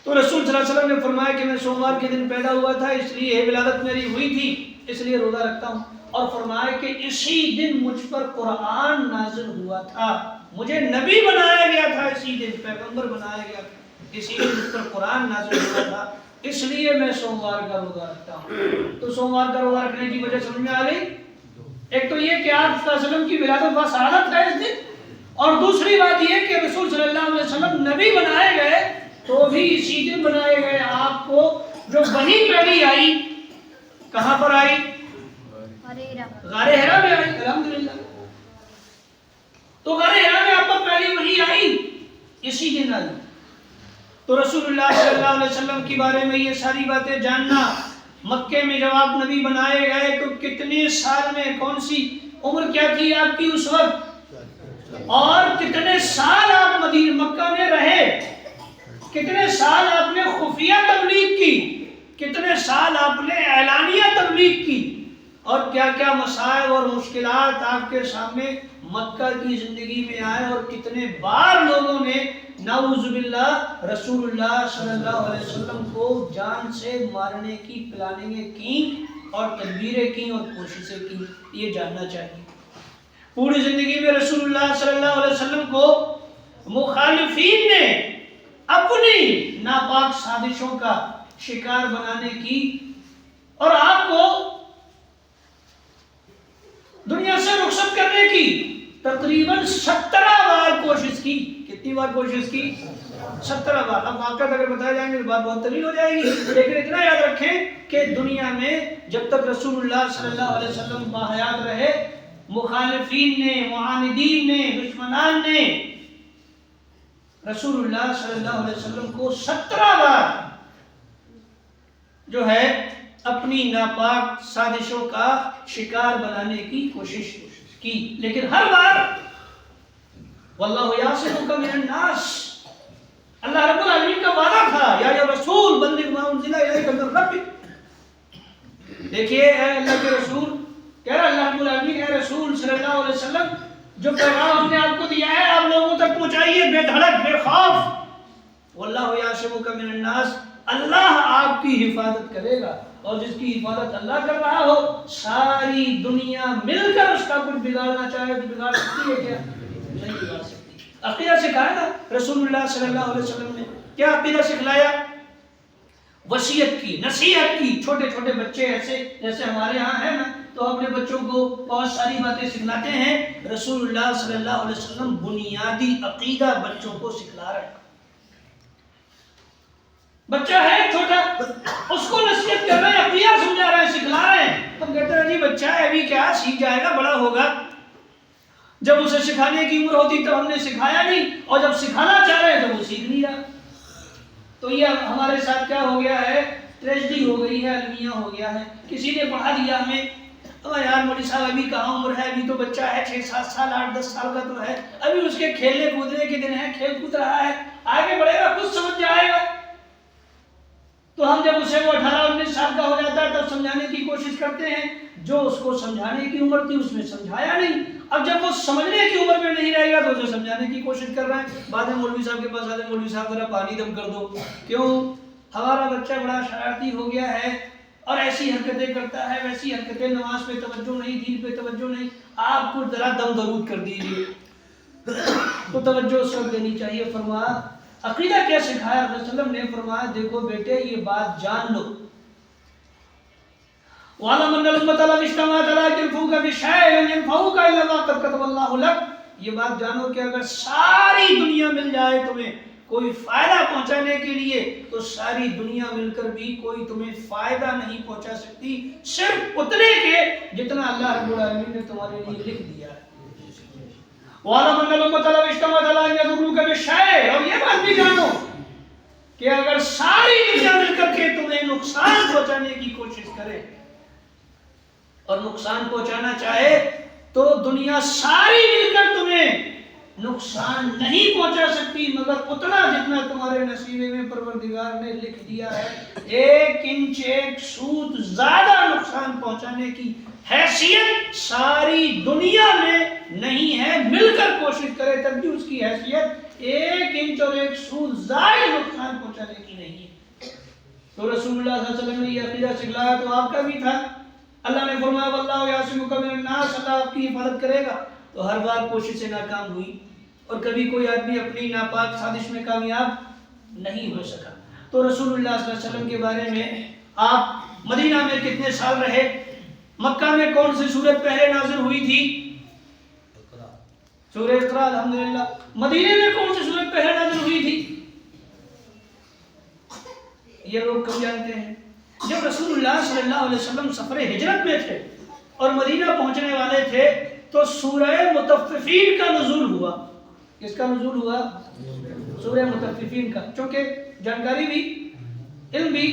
تو رسول صلی اللہ علیہ وسلم نے فرمایا کہ میں سوموار کے دن پیدا ہوا تھا، اس لیے ولادت میری ہوئی تھی، اس لیے روزہ رکھتا ہوں، اور فرمایا کہ اسی دن مجھ پر قرآن نازل ہوا تھا، مجھے نبی بنایا گیا تھا، اسی دن پیغمبر بنایا گیا تھا، اسی دن مجھ پر قرآن نازل ہوا تھا، اس لیے میں سوموار کا روزہ رکھتا ہوں۔ تو سوموار کا روزہ رکھنے کی وجہ سمجھ میں آ گئی؟ ایک تو یہ کہ آپ صلی اللہ علیہ وسلم کی ولادت و سعادت ہے اس دن، اور دوسری بات یہ کہ رسول صلی اللہ علیہ وسلم نبی بنائے گئے تو بھی اسی دن بنائے گئے۔ آپ کو جو وحی پہلی آئی کہاں پر آئی؟ غار حرا میں آئی، الحمدللہ۔ تو غار حرا میں آپ پر پہلی وحی آئی، اسی دن آئی۔ تو رسول اللہ صلی اللہ علیہ وسلم کے بارے میں یہ ساری باتیں جاننا، مکے میں جب آپ نبی بنائے گئے تو کتنے سال میں، کون سی عمر کیا تھی آپ کی اس وقت، اور کتنے سال آپ مدینہ مکہ میں رہے، کتنے سال آپ نے خفیہ تبلیغ کی، کتنے سال آپ نے اعلانیہ تبلیغ کی، اور کیا کیا مسائل اور مشکلات آپ کے سامنے مکہ کی زندگی میں آئے، اور کتنے بار لوگوں نے نعوذ باللہ رسول اللہ صلی اللہ علیہ وسلم کو جان سے مارنے کی پلاننگیں کی اور تدبیریں کی اور کوششیں کی، یہ جاننا چاہیے۔ پوری زندگی میں رسول اللہ صلی اللہ علیہ وسلم کو مخالفین نے اپنی ناپاک سازشوں کا شکار بنانے کی، اور آپ کو دنیا سے رخصت کرنے کی تقریباً 17 بار کوشش کی۔ کتنی بار کوشش کی؟ 17 بار۔ اب واقعات اگر بتائے جائیں گے تو بات بہت طویل ہو جائے گی، لیکن اتنا یاد رکھیں کہ دنیا میں جب تک رسول اللہ صلی اللہ علیہ وسلم باحیات رہے، مخالفین نے، معاندین نے، دشمنان نے رسول اللہ صلی اللہ علیہ وسلم کو 17 بار جو ہے اپنی ناپاک سازشوں کا شکار بنانے کی کوشش کی، لیکن ہر بار واللہ یعصمک من الناس، اللہ رب العالمین کا وعدہ تھا، یا رسول بلغ ما انزل الیک من ربک۔ دیکھیے اے اللہ کے رسول، کہہ رہا اللہ رب العالمین، اے رسول صلی اللہ علیہ وسلم، جو پیغام ہم نے آپ کو دیا ہے آپ لوگوں تک پہنچائیے بے دھڑک، بے خوف۔ واللہ یعصمک من الناس، اللہ آپ کی حفاظت کرے گا، اور جس کی حفاظت اللہ کر رہا ہو، ساری دنیا مل کر اس کا کچھ بگاڑنا چاہے تو بگاڑ سکتی ہے کیا؟ نہیں بگاڑ سکتی۔ عقیدہ سکھایا نا رسول اللہ صلی اللہ علیہ وسلم نے، کیا عقیدہ سکھلایا؟ وصیت کی، نصیحت کی۔ چھوٹے چھوٹے بچے ایسے جیسے ہمارے ہاں ہیں نا، تو اپنے بچوں کو بہت ساری باتیں سکھلاتے ہیں، رسول اللہ صلی اللہ علیہ وسلم بنیادی عقیدہ بچوں کو سکھلا رہے ہیں۔ بچہ ہے چھوٹا، اس کو نصیحت کر رہے ہیں، عقیدہ سمجھا رہے ہیں، سکھلا رہے ہیں۔ ہم کہتے ہیں جی بچہ ہے ابھی کیا سیکھ جائے گا، بڑا ہوگا۔ جب اسے سکھانے کی عمر ہوتی تو ہم نے سکھایا نہیں، اور جب سکھانا چاہ رہے ہیں تو وہ سیکھ نہیں رہا۔ تو یہ ہمارے ساتھ کیا ہو گیا ہے؟ ٹریجڈی ہو گئی ہے، المیہ ہو گیا ہے۔ کسی نے پڑھا دیا ہمیں، یار مولوی صاحب ابھی کہاں عمر ہے، ابھی تو بچہ ہے 6-7 سال 8-10 سال کا تو ہے، ابھی اس کے کھیلنے کودنے کے دن ہے، کھیل کود رہا ہے، آگے بڑھے گا کچھ سمجھ جائے گا۔ تو ہم جب اسے وہ 18-19 سال کا ہو جاتا ہے تب سمجھانے کی کوشش کرتے ہیں، جو اس کو سمجھانے کی عمر تھی اس میں سمجھایا نہیں۔ اب جب وہ سمجھنے کی عمر میں نہیں رہے گا تو اسے سمجھانے کی کوشش کر رہے ہیں۔ بعد میں مولوی صاحب کے پاس آتے ہیں، مولوی صاحب ذرا پانی دم کر دو۔ کیوں؟ ہمارا بچہ بڑا شرارتی ہو گیا ہے اور ایسی حرکتیں کرتا ہے، ویسی حرکتیں، نماز پہ توجہ نہیں، دین پہ توجہ نہیں، آپ کو ذرا دم درود کر دیجیے تو توجہ اس وقت دینی چاہیے۔ فرمایا عقیدہ کیا سکھایا رسول اللہ علیہ وسلم نے؟ فرمایا دیکھو بیٹے یہ بات جان لو، وَعَلَمَ أَنَّ الْأُمَّةَ لَوْ اجْتَمَعَتْ عَلَىٰ أَن يَنفَعُوكَ بِشَيْءٍ لَّن يَنفَعُوكَ إِلَّا مَا قَدْ كَتَبَ اللَّهُ لَكَ۔ یہ بات جانو کہ اگر ساری دنیا مل جائے تمہیں کوئی فائدہ پہنچانے کے لیے، تو ساری دنیا مل کر بھی کوئی تمہیں فائدہ نہیں پہنچا سکتی، صرف اتنے کے جتنا اللہ رب العالمین نے تمہارے لیے لکھ دیا ہے۔ وَعَلَمْ أَنَّ الْأُمَّةَ لَوْ اجْتَمَعَتْ عَلَىٰ أَن يَضُرُّوكَ بِشَيْءٍ، اور یہ بات بھی جانو کہ اگر ساری دنیا مل کر کے تمہیں نقصان پہنچانے کی کوشش کرے اور نقصان پہنچانا چاہے تو دنیا ساری مل کر تمہیں نقصان نہیں پہنچا سکتی مگر اتنا جتنا تمہارے نصیبے میں پروردگار نے لکھ دیا ہے۔ 1 انچ 1 سوت زیادہ نقصان پہنچانے کی حیثیت ساری دنیا میں نہیں ہے، مل کر کوشش کرے تب بھی اس کی حیثیت 1 انچ اور 1 سوت زائد نقصان پہنچانے کی نہیں ہے۔ تو رسول اللہ صلی اللہ علیہ وسلم نے یہ عقیدہ سکھلایا تو آپ کا بھی تھا۔ اللہ نے فرمایا واللہ یعصمک من الناس، اللہ آپ کی حفاظت کرے گا، تو ہر بار کوششیں ناکام ہوئی اور کبھی کوئی آدمی اپنی ناپاک سازش میں کامیاب نہیں ہو سکا۔ تو رسول اللہ صلی اللہ علیہ وسلم کے بارے میں آپ مدینہ میں کتنے سال رہے؟ مکہ میں کون سی سورت پہلے نازل ہوئی تھی؟ سورہ اقرا، الحمدللہ۔ مدینے میں کون سی سورت پہلے نازل ہوئی تھی؟ یہ لوگ کم جانتے ہیں۔ جب رسول اللہ صلی اللہ علیہ وسلم سفر ہجرت میں تھے اور مدینہ پہنچنے والے تھے تو سورہ مطففین کا نزول ہوا۔ کس کا نزول ہوا؟ سورہ مطففین کا۔ چونکہ جانکاری بھی علم بھی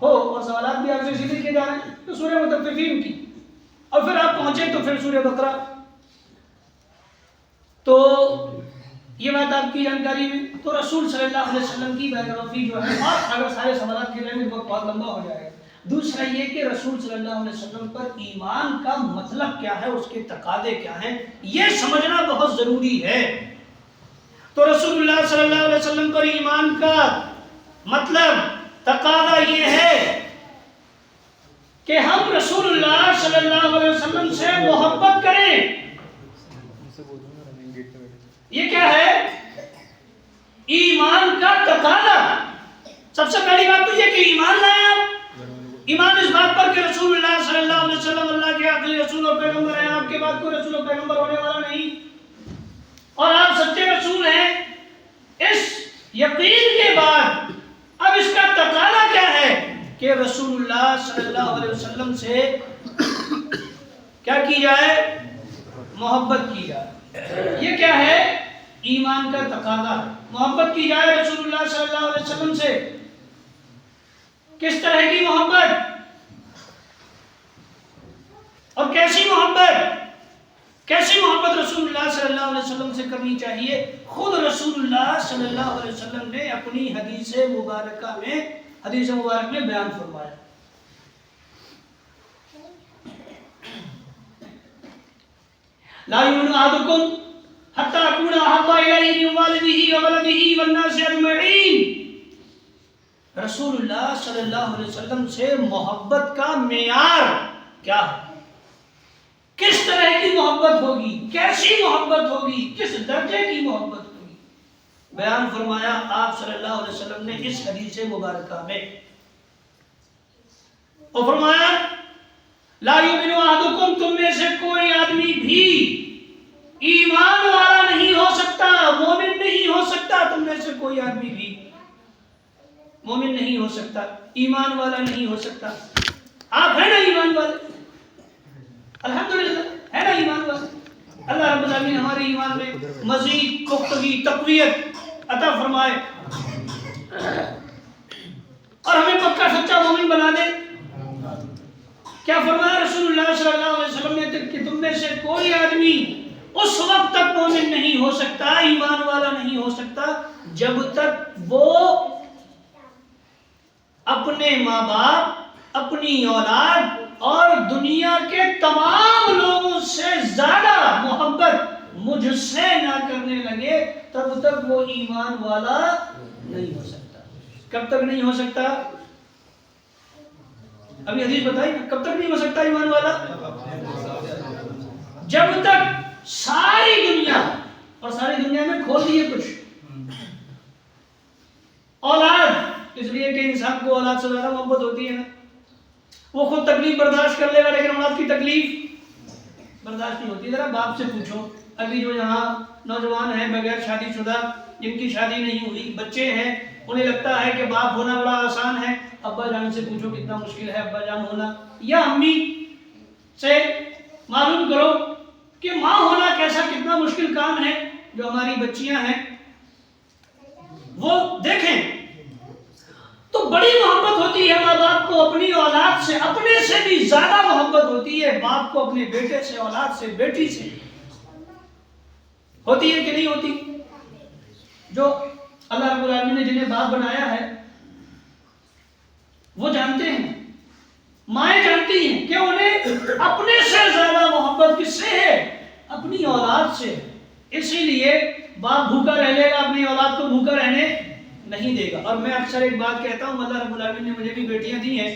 ہو اور سوالات بھی آپ سے اسی کیے جا رہے ہیں تو سورہ مطففین کی، اور پھر آپ پہنچے تو پھر سورہ بقرہ۔ تو یہ بات آپ کی جانکاری میں، تو رسول صلی اللہ علیہ وسلم کی بایوگرافی جو ہے، اور اگر سارے سوالات کے لیے وقت بہت لمبا ہو جائے گا۔ دوسرا یہ کہ رسول صلی اللہ علیہ وسلم پر ایمان کا مطلب کیا ہے، اس کے تقاضے کیا ہیں، یہ سمجھنا بہت ضروری ہے۔ تو رسول اللہ صلی اللہ علیہ وسلم پر ایمان کا مطلب تقاضا یہ ہے کہ ہم رسول اللہ صلی اللہ علیہ وسلم سے محبت کریں۔ یہ کیا ہے؟ ایمان کا تقاضا۔ سب سے پہلی بات تو یہ کہ ایمان لائیں آپ، ایمان اس بات پر کہ رسول اللہ صلی اللہ علیہ وسلم اللہ کے آخری رسول اور پیغمبر ہیں، آپ کے بعد کوئی رسول اور پیغمبر ہونے والا نہیں، اور آپ سچے رسول ہیں۔ اس یقین کے بعد اب اس کا تقاضا کیا ہے کہ رسول اللہ صلی اللہ علیہ وسلم سے کیا کی جائے؟ محبت کی جائے۔ یہ کیا ہے؟ ایمان کا تقاضا ہے، محبت کی جائے رسول اللہ صلی اللہ علیہ وسلم سے۔ کس طرح کی محبت اور کیسی محبت؟ کیسی محبت رسول اللہ صلی اللہ علیہ وسلم سے کرنی چاہیے؟ خود رسول اللہ صلی اللہ علیہ وسلم نے اپنی حدیث مبارک میں بیان فرمایا۔ لا یؤمن احدکم حتی اکون احب الیہ من والدہ وولدہ والناس اجمعین۔ رسول اللہ صلی اللہ علیہ وسلم سے محبت کا معیار کیا ہے؟ کس طرح کی محبت ہوگی، کیسی محبت ہوگی، کس درجے کی محبت ہوگی، بیان فرمایا آپ صلی اللہ علیہ وسلم نے اس حدیث مبارکہ میں، اور فرمایا لا یؤمن احدکم، تم میں سے کوئی آدمی بھی ایمان والا نہیں ہو سکتا، مومن نہیں ہو سکتا، تم میں سے کوئی آدمی بھی مومن نہیں ہو سکتا، ایمان والا نہیں ہو سکتا۔ آپ ہیں نا ایمان والے؟ الحمدللہ ہے نا ایمان والے؟ اللہ رب العالمین ہمارے ایمان میں مزید پختگی تقویت عطا فرمائے اور ہمیں پکا سچا مومن بنا دے۔ کیا فرمایا رسول اللہ صلی اللہ علیہ وسلم نے کہ تم میں سے کوئی آدمی اس وقت تک مومن نہیں ہو سکتا، ایمان والا نہیں ہو سکتا، جب تک وہ اپنے ماں باپ، اپنی اولاد اور دنیا کے تمام لوگوں سے زیادہ محبت مجھ سے نہ کرنے لگے، تب تک وہ ایمان والا نہیں ہو سکتا۔ کب تک نہیں ہو سکتا؟ ابھی حدیث بتائی نا، کب تک نہیں ہو سکتا ایمان والا؟ جب تک ساری دنیا، اور ساری دنیا میں کھول دیے کچھ، اولاد، اس لیے کہ انسان کو اولاد سے زیادہ محبت ہوتی ہے نا، وہ خود تکلیف برداشت کر لے گا لیکن اولاد کی تکلیف برداشت نہیں ہوتی۔ ذرا باپ سے پوچھو، ابھی جو یہاں نوجوان ہیں بغیر شادی شدہ، جن کی شادی نہیں ہوئی، بچے ہیں، انہیں لگتا ہے کہ باپ ہونا بڑا آسان ہے، ابا جان سے پوچھو کتنا مشکل ہے ابا جان ہونا، یا امی سے معلوم کرو کہ ماں ہونا کیسا کتنا مشکل کام ہے. جو ہماری بچیاں ہیں وہ دیکھیں تو بڑی محبت ہوتی ہے ماں باپ کو اپنی اولاد سے، اپنے سے بھی زیادہ محبت ہوتی ہے باپ کو اپنے بیٹے سے، اولاد سے، بیٹی سے. ہوتی ہے کہ نہیں ہوتی؟ جو اللہ رب العالمین نے جنہیں باپ بنایا ہے وہ جانتے ہیں، مائیں جانتی ہیں کہ انہیں اپنے سے زیادہ محبت کس سے ہے؟ اپنی اولاد سے. اسی لیے باپ بھوکا رہ لے گا، اپنی اولاد کو بھوکا رہنے نہیں دے گا. اور میں اکثر ایک بات کہتا ہوں، اللہ رب العالمین نے مجھے بھی بیٹیاں دی ہیں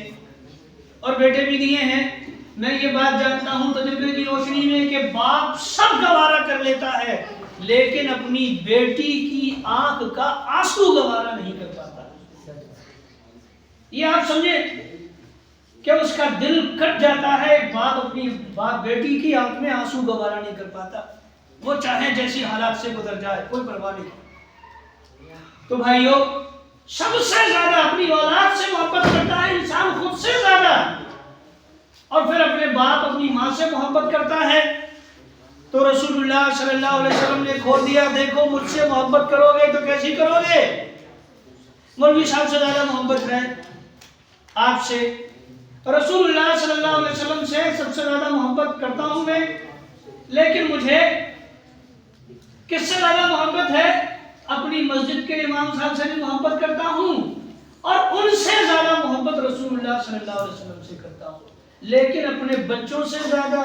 اور بیٹے بھی دیے ہیں. میں یہ بات جانتا ہوں تجربے کی روشنی میں کہ باپ سب گوارا کر لیتا ہے لیکن اپنی بیٹی کی آنکھ کا آنسو گوارا نہیں کر پاتا. یہ آپ سمجھیں کہ اس کا دل کٹ جاتا ہے. باپ اپنی بیٹی کی آنکھ میں آنسو گوارا نہیں کر پاتا، وہ چاہے جیسی حالات سے گزر جائے، کوئی پرواہ نہیں. تو بھائیو، سب سے زیادہ اپنی اولاد سے محبت کرتا ہے انسان خود سے زیادہ، اور پھر اپنے باپ اپنی ماں سے محبت کرتا ہے. تو رسول اللہ صلی اللہ علیہ وسلم نے کھول دیا، دیکھو مجھ سے محبت کرو گے تو کیسی کرو گے؟ مولوی صاحب سے زیادہ محبت ہے آپ سے، رسول اللہ صلی اللہ علیہ وسلم سے سب سے زیادہ محبت کرتا ہوں میں، لیکن مجھے کس سے زیادہ محبت ہے؟ اپنی مسجد کے امام صاحب سے بھی محبت کرتا ہوں اور ان سے زیادہ محبت رسول اللہ صلی اللہ علیہ وسلم سے کرتا ہوں. لیکن اپنے بچوں سے زیادہ،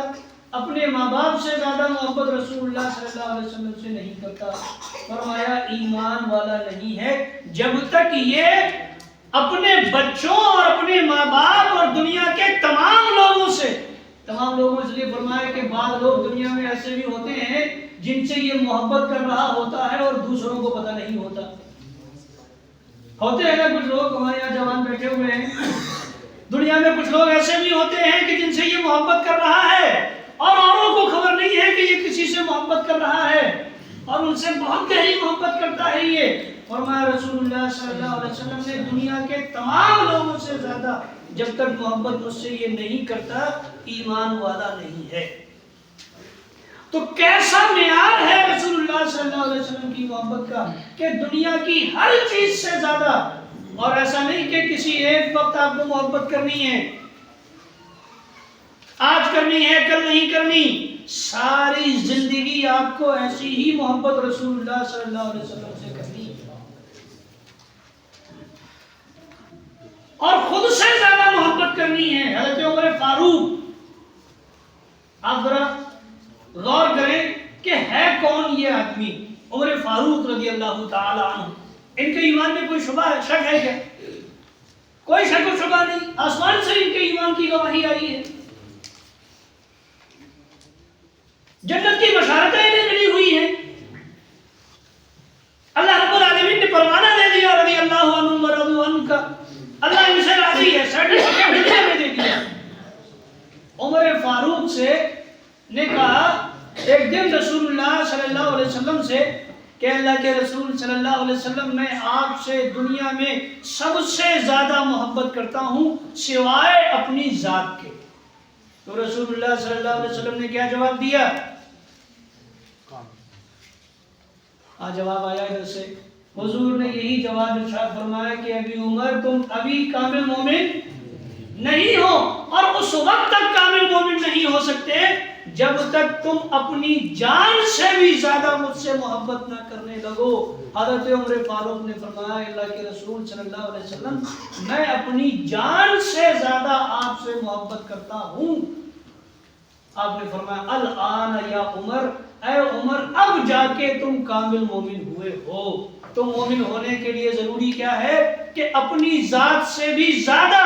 اپنے ماں باپ سے زیادہ محبت رسول اللہ صلی اللہ علیہ وسلم سے نہیں کرتا. فرمایا ایمان والا نہیں ہے جب تک یہ اپنے بچوں اور اپنے ماں باپ اور دنیا کے تمام لوگوں سے، تمام لوگوں اس لیے فرمایا کہ بعض لوگ دنیا میں ایسے بھی ہوتے ہیں جن سے یہ محبت کر رہا ہوتا ہے اور دوسروں کو پتہ نہیں ہوتا. ہوتے ہیں نا کچھ لوگ ہمارے یہاں جوان بیٹھے ہوئے ہیں، دنیا میں کچھ لوگ ایسے بھی ہوتے ہیں کہ جن سے یہ محبت کر رہا ہے اور اوروں کو خبر نہیں ہے کہ یہ کسی سے محبت کر رہا ہے اور ان سے بہت گہری محبت کرتا ہے. یہ فرمایا رسول اللہ صلی اللہ علیہ وسلم نے دنیا کے تمام لوگوں سے زیادہ جب تک محبت مجھ سے یہ نہیں کرتا ایمان والا نہیں ہے. تو کیسا معیار ہے رسول اللہ صلی اللہ علیہ وسلم کی محبت کا کہ دنیا کی ہر چیز سے زیادہ. اور ایسا نہیں کہ کسی ایک وقت آپ کو محبت کرنی ہے، آج کرنی ہے کل نہیں کرنی، ساری زندگی آپ کو ایسی ہی محبت رسول اللہ صلی اللہ علیہ وسلم سے کرنی ہے اور خود سے زیادہ محبت کرنی ہے. حضرت عمر فاروق، آپ ذرا غور کریں کہ ہے کون یہ آدمی عمر فاروق رضی اللہ تعالی عنہ. ان کے ایمان میں کوئی شبہ ہے، شک ہے کیا؟ کوئی شک و شبہ نہیں، آسمان سے ان کے ایمان کی گواہی آئی ہے. جنت کی بشارتیں انہیں ملی ہوئی ہیں. اللہ رب العالمین نے پروانہ دے دیا رضی اللہ عنہ ورضوا عنہ کا، اللہ ان سے راضی ہے، سرٹیفکیٹ دنیا میں دے دیا. عمر فاروق سے نے کہا ایک دن رسول اللہ صلی اللہ علیہ وسلم سے کہ اللہ کے رسول صلی اللہ علیہ وسلم میں آپ سے دنیا میں سب سے زیادہ محبت کرتا ہوں سوائے اپنی ذات کے. تو رسول اللہ صلی اللہ علیہ وسلم نے کیا جواب دیا؟ جواب آیا ادھر سے، حضور نے یہی جواب ارشاد فرمایا کہ ابھی عمر تم ابھی کامل مومن نہیں ہو اور اس وقت تک کامل مومن نہیں ہو سکتے جب تک تم اپنی جان سے بھی زیادہ مجھ سے محبت نہ کرنے لگو. حضرت عمر فاروق نے فرمایا اللہ کے رسول صلی اللہ علیہ وسلم میں اپنی جان سے زیادہ آپ سے محبت کرتا ہوں. آپ نے فرمایا الآن یا عمر، اے عمر اب جا کے تم کامل مومن ہوئے ہو. تو مومن ہونے کے لیے ضروری کیا ہے کہ اپنی ذات سے بھی زیادہ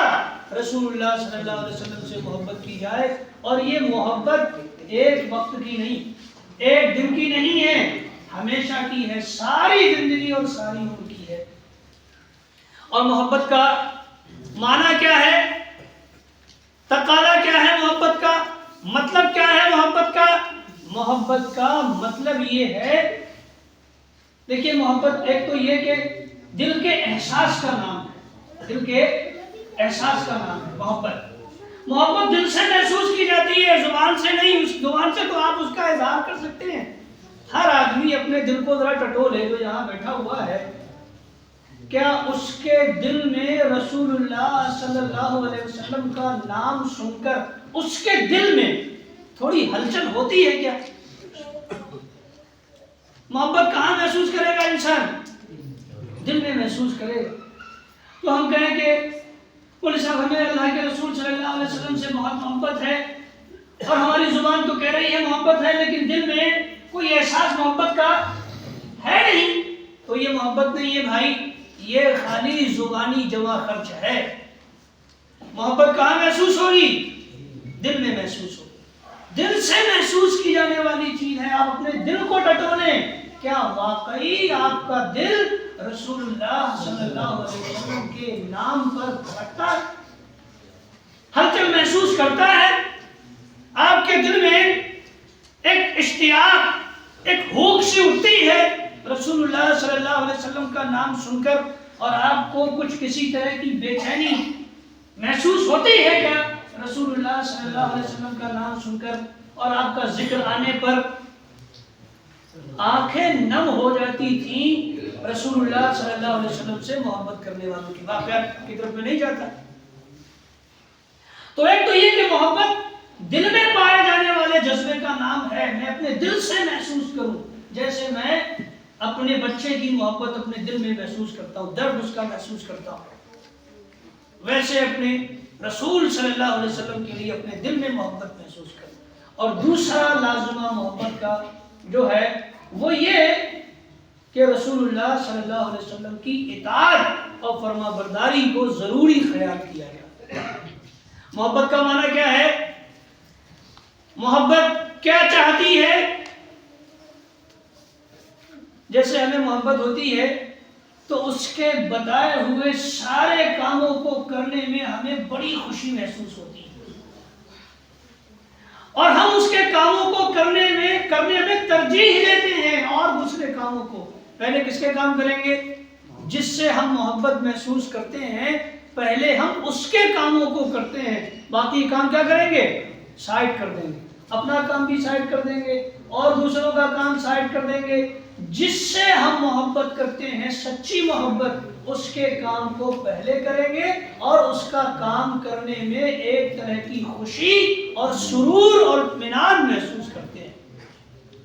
رسول اللہ صلی اللہ علیہ وسلم سے محبت کی جائے. اور یہ محبت ایک وقت کی نہیں، ایک دن کی نہیں ہے، ہمیشہ کی ہے، ساری زندگی اور ساری عمر کی ہے. اور محبت کا معنی کیا ہے؟ تقاضا کیا ہے محبت کا؟ مطلب کیا ہے محبت کا؟ محبت کا مطلب یہ ہے، دیکھیے محبت ایک تو یہ کہ دل کے احساس کا نام ہے، دل کے احساس کا نام ہے محبت. محبت دل سے محسوس کی جاتی جاتی ہے زبان سے نہیں، اس زبان سے تو آپ اس کا اظہار کر سکتے ہیں. ہر آدمی اپنے دل کو ذرا ٹٹولے جو یہاں بیٹھا ہوا ہے، کیا اس کے دل میں رسول اللہ صلی اللہ علیہ وسلم کا نام سن کر اس کے دل میں تھوڑی ہلچل ہوتی ہے کیا؟ محبت کہاں محسوس کرے گا انسان؟ دل میں محسوس کرے گا. تو ہم کہیں کہ بولے صاحب ہمیں اللہ کے رسول صلی اللہ علیہ وسلم سے بہت محبت ہے، اور ہماری زبان تو کہہ رہی ہے محبت ہے لیکن دل میں کوئی احساس محبت کا ہے نہیں. تو یہ محبت نہیں ہے بھائی، یہ خالی زبانی جمع خرچ ہے. محبت کہاں محسوس ہوگی؟ دل میں محسوس ہوگی. دل سے محسوس کی جانے والی چیز ہے. آپ اپنے دل کو ٹٹولیں، کیا واقعی آپ کا دل رسول اللہ صلی اللہ علیہ وسلم کے نام پر دھڑکتا ہے، ہلچل محسوس کرتا ہے؟ آپ کے دل میں ایک اشتیاق، ایک بھوک سی اٹھتی ہے رسول اللہ صلی اللہ علیہ وسلم کا نام سن کر، اور آپ کو کچھ کسی طرح کی بے چینی محسوس ہوتی ہے کیا رسول اللہ صلی اللہ علیہ وسلم کا نام سن کر؟ اور آپ کا ذکر آنے پر آنکھیں نم ہو جاتی تھیں رسول اللہ صلی اللہ علیہ وسلم سے محبت کرنے والوں کی. واقعات کی طرف میں نہیں جاتا. تو ایک تو یہ کہ محبت دل میں پائے جانے والے جذبے کا نام ہے. میں اپنے دل سے محسوس کروں، جیسے میں اپنے بچے کی محبت اپنے دل میں محسوس کرتا ہوں، درد اس کا محسوس کرتا ہوں، ویسے اپنے رسول صلی اللہ علیہ وسلم کے لیے اپنے دل میں محبت محسوس کروں. اور دوسرا لازمہ محبت کا جو ہے وہ یہ کہ رسول اللہ صلی اللہ علیہ وسلم کی اطاعت اور فرما برداری کو ضروری خیال کیا گیا. محبت کا معنی کیا ہے؟ محبت کیا چاہتی ہے؟ جیسے ہمیں محبت ہوتی ہے تو اس کے بتائے ہوئے سارے کاموں کو کرنے میں ہمیں بڑی خوشی محسوس ہوتی ہے، اور ہم اس کے کاموں کو کرنے میں ترجیح دیتے ہیں اور دوسرے کاموں کو. پہلے کس کے کام کریں گے؟ جس سے ہم محبت محسوس کرتے ہیں پہلے ہم اس کے کاموں کو کرتے ہیں، باقی کام کیا کریں گے؟ سائڈ کر دیں گے. اپنا کام بھی سائڈ کر دیں گے اور دوسروں کا کام سائڈ کر دیں گے. جس سے ہم محبت کرتے ہیں سچی محبت، اس کے کام کو پہلے کریں گے اور اس کا کام کرنے میں ایک طرح کی خوشی اور سرور اور اطمینان محسوس کرتے ہیں.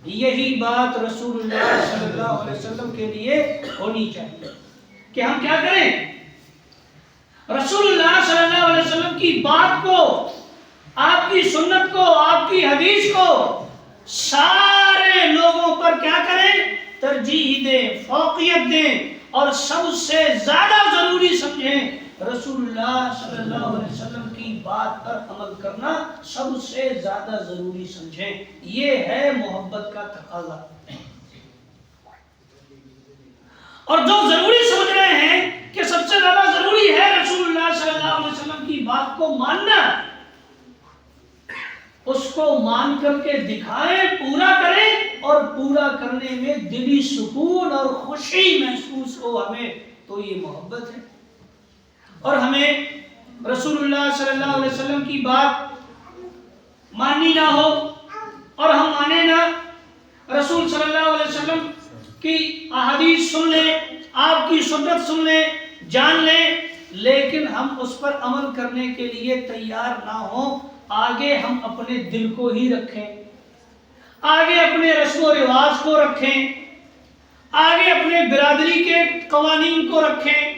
یہی بات رسول اللہ صلی اللہ علیہ وسلم کے لیے ہونی چاہیے کہ ہم کیا کریں؟ رسول اللہ صلی اللہ علیہ وسلم کی بات کو، آپ کی سنت کو، آپ کی حدیث کو سارے لوگوں پر کیا کریں؟ ترجیح دیں، فوقیت دیں، اور سب سے زیادہ ضروری سمجھیں رسول اللہ صلی اللہ علیہ وسلم کی بات پر عمل کرنا سب سے زیادہ ضروری سمجھیں. یہ ہے محبت کا تقاضا. اور جو ضروری سمجھ رہے ہیں کہ سب سے زیادہ ضروری ہے رسول اللہ صلی اللہ علیہ وسلم کی بات کو ماننا، اس کو مان کر کے دکھائیں، پورا کریں، اور پورا کرنے میں دلی سکون اور خوشی محسوس ہو ہمیں، تو یہ محبت ہے. اور ہمیں رسول اللہ صلی اللہ علیہ وسلم کی بات ماننی نہ ہو اور ہم مانے نہ، رسول صلی اللہ علیہ وسلم کی احادیث سن لیں، آپ کی سنت سن لیں، جان لیں، لیکن ہم اس پر عمل کرنے کے لیے تیار نہ ہوں. آگے ہم اپنے دل کو ہی رکھیں، آگے اپنے رسم و رواج کو رکھیں، آگے اپنے برادری کے قوانین کو رکھیں،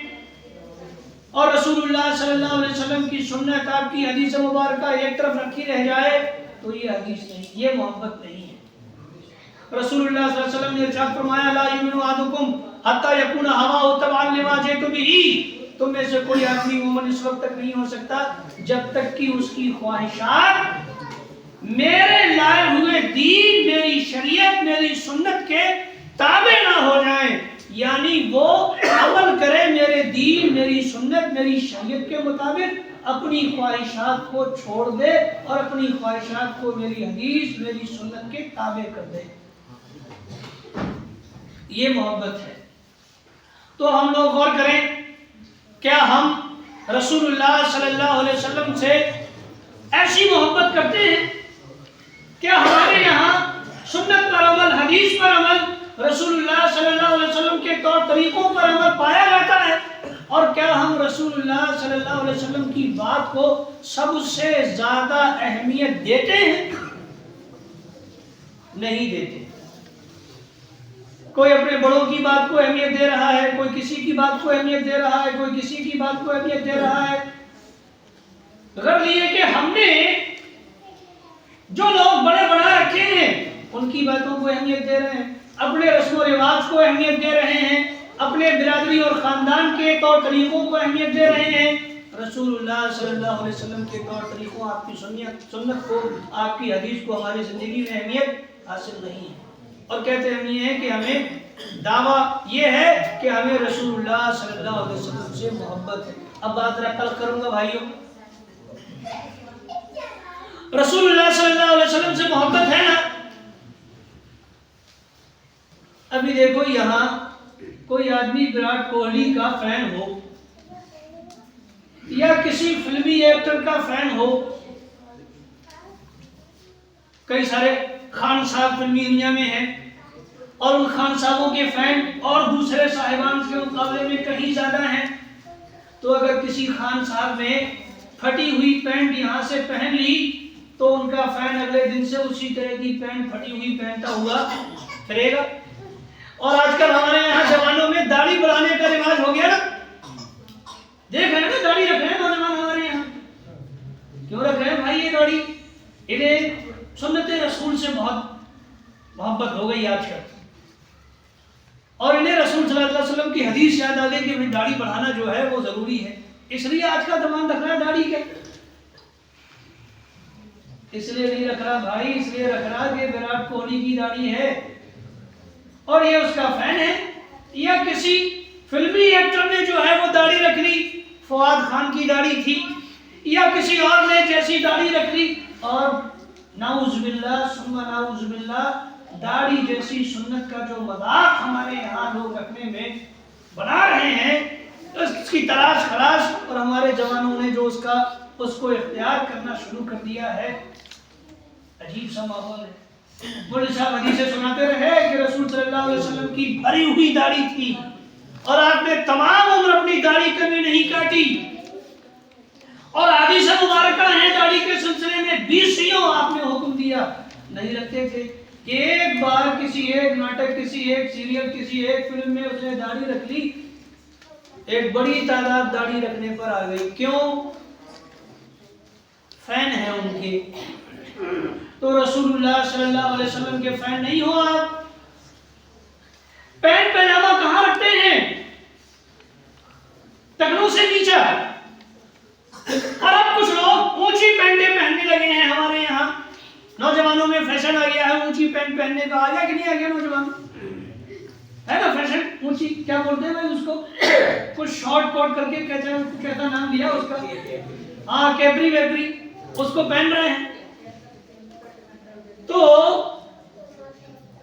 اور رسول اللہ صلی اللہ علیہ وسلم کی سنت، آپ کی حدیث مبارکہ ایک طرف رکھی رہ جائے، تو یہ حدیث نہیں، یہ محبت نہیں ہے. رسول اللہ صلی اللہ علیہ وسلم نے ارشاد فرمایا لا یؤمن احدکم حتی یکون ھواہ تبعا لما جئت بہ. تم میں سے کوئی آدمی مومن اس وقت تک نہیں ہو سکتا جب تک کہ اس کی خواہشات میرے لائے ہوئے دین، میری شریعت، میری سنت کے تابع نہ ہو جائیں. یعنی وہ عمل کرے میرے دین، میری سنت، میری شریعت کے مطابق، اپنی خواہشات کو چھوڑ دے اور اپنی خواہشات کو میری حدیث، میری سنت کے تابع کر دے. یہ محبت ہے. تو ہم لوگ غور کریں، کیا ہم رسول اللہ صلی اللہ علیہ وسلم سے ایسی محبت کرتے ہیں کیا ہمارے یہاں سنت پر عمل، حدیث پر عمل، رسول اللہ صلی اللہ علیہ وسلم کے طور طریقوں پر عمل پایا جاتا ہے؟ اور کیا ہم رسول اللہ صلی اللہ علیہ وسلم کی بات کو سب سے زیادہ اہمیت دیتے ہیں؟ نہیں دیتے۔ کوئی اپنے بڑوں کی بات کو اہمیت دے رہا ہے، کوئی کسی کی بات کو اہمیت دے رہا ہے، کوئی کسی کی بات کو اہمیت دے رہا ہے۔ غرض یہ کہ ہم نے جو لوگ بڑے بڑا رکھے ہیں ان کی باتوں کو اہمیت دے رہے ہیں، اپنے رسم و رواج کو اہمیت دے رہے ہیں، اپنے برادری اور خاندان کے طور طریقوں کو اہمیت دے رہے ہیں۔ رسول اللہ صلی اللہ علیہ وسلم کے طور طریقوں، آپ کی سنت کو، آپ کی حدیث کو ہماری زندگی میں اہمیت حاصل نہیں ہے، اور کہتے ہم یہ ہیں کہ ہمیں دعویٰ یہ ہے کہ ہمیں رسول اللہ صلی اللہ علیہ وسلم سے محبت ہے۔ اب بات ذرا تلخ کروں گا بھائیوں، رسول اللہ صلی اللہ علیہ وسلم سے محبت ہے نا؟ ابھی دیکھو یہاں کوئی آدمی وراٹ کوہلی کا فین ہو یا کسی فلمی ایکٹر کا فین ہو، کئی سارے خان صاحب فلمی دنیا میں ہیں اور ان خان صاحبوں کے فین اور دوسرے صاحبان کے مقابلے میں کہیں زیادہ ہیں، تو اگر کسی خان صاحب نے پھٹی ہوئی پینٹ یہاں سے پہن لی تو ان کا فین اگلے دن سے اسی طرح کی پینٹ پھٹی ہوئی پہنتا ہوا پھرے گا۔ اور آج کل ہمارے یہاں جوانوں میں داڑھی بڑھانے کا رواج ہو گیا نا، دیکھ رہے ہیں نا داڑھی رکھ رہے ہیں نوجوان ہمارے یہاں، کیوں رکھ رہے ہیں بھائی یہ داڑھی؟ انہیں سنت رسول سے بہت محبت ہو گئی آج کل، اور انہیں رسول صلی اللہ علیہ وسلم کی حدیث یاد آ گئی کہ داڑھی بڑھانا جو ہے وہ ضروری ہے، اس لیے آج کا زمان رکھ رہا ہے داڑھی کے، اس لیے نہیں رکھ رہا بھائی، اس لیے رکھ رہا کہ وراٹ کوہلی کی داڑھی ہے اور یہ اس کا فین ہے، یا کسی فلمی ایکٹر نے جو ہے وہ داڑھی رکھ لی، فواد خان کی داڑھی تھی، یا کسی اور نے جیسی داڑھی رکھ لی، اور نعوذ باللہ ثم نعوذ باللہ داڑھی جیسی سنت کا جو مذاق ہمارے یہاں لوگ رکھنے میں بنا رہے ہیں، اس کی تلاش خلاص، اور ہمارے جوانوں نے جو اس کو اختیار کرنا شروع کر دیا ہے، عجیب سا ماحول ہے۔ مولوی صاحب حدیثیں سناتے رہے کہ رسول صلی اللہ علیہ وسلم کی بھری ہوئی داڑھی تھی اور آپ نے تمام عمر اپنی داڑھی کبھی نہیں کاٹی، اور حدیث مبارکہ ہیں داڑھی کے سلسلے میں 20 آپ نے حکم دیا، نہیں رکھتے تھے کہ ایک بار کسی ایک ناٹک، کسی ایک سیریل، کسی ایک فلم میں اس نے داڑھی رکھ لی، ایک بڑی تعداد داڑھی رکھنے پر آ گئی، کیوں؟ فین ہیں ان کے، تو رسول اللہ صلی اللہ علیہ وسلم کے فین نہیں ہو آپ؟ پینٹ پائجامہ کہاں رکھتے ہیں؟ ٹکنوں سے نیچے، اور اب کچھ لوگ اونچی پینٹیں پہننے لگے ہیں، ہمارے یہاں نوجوانوں میں فیشن آ گیا ہے اونچی پینٹ پہننے کا، آ گیا کہ نہیں آ گیا نوجوانوں؟ ہے نا فیشن اونچی، کیا بولتے ہیں اس کو، کچھ شارٹ کوٹ کر کے کہتے ہیں، کیسا نام لیا اس کا، ہاں کیپری ویپری، اس کو پہن رہے ہیں۔ تو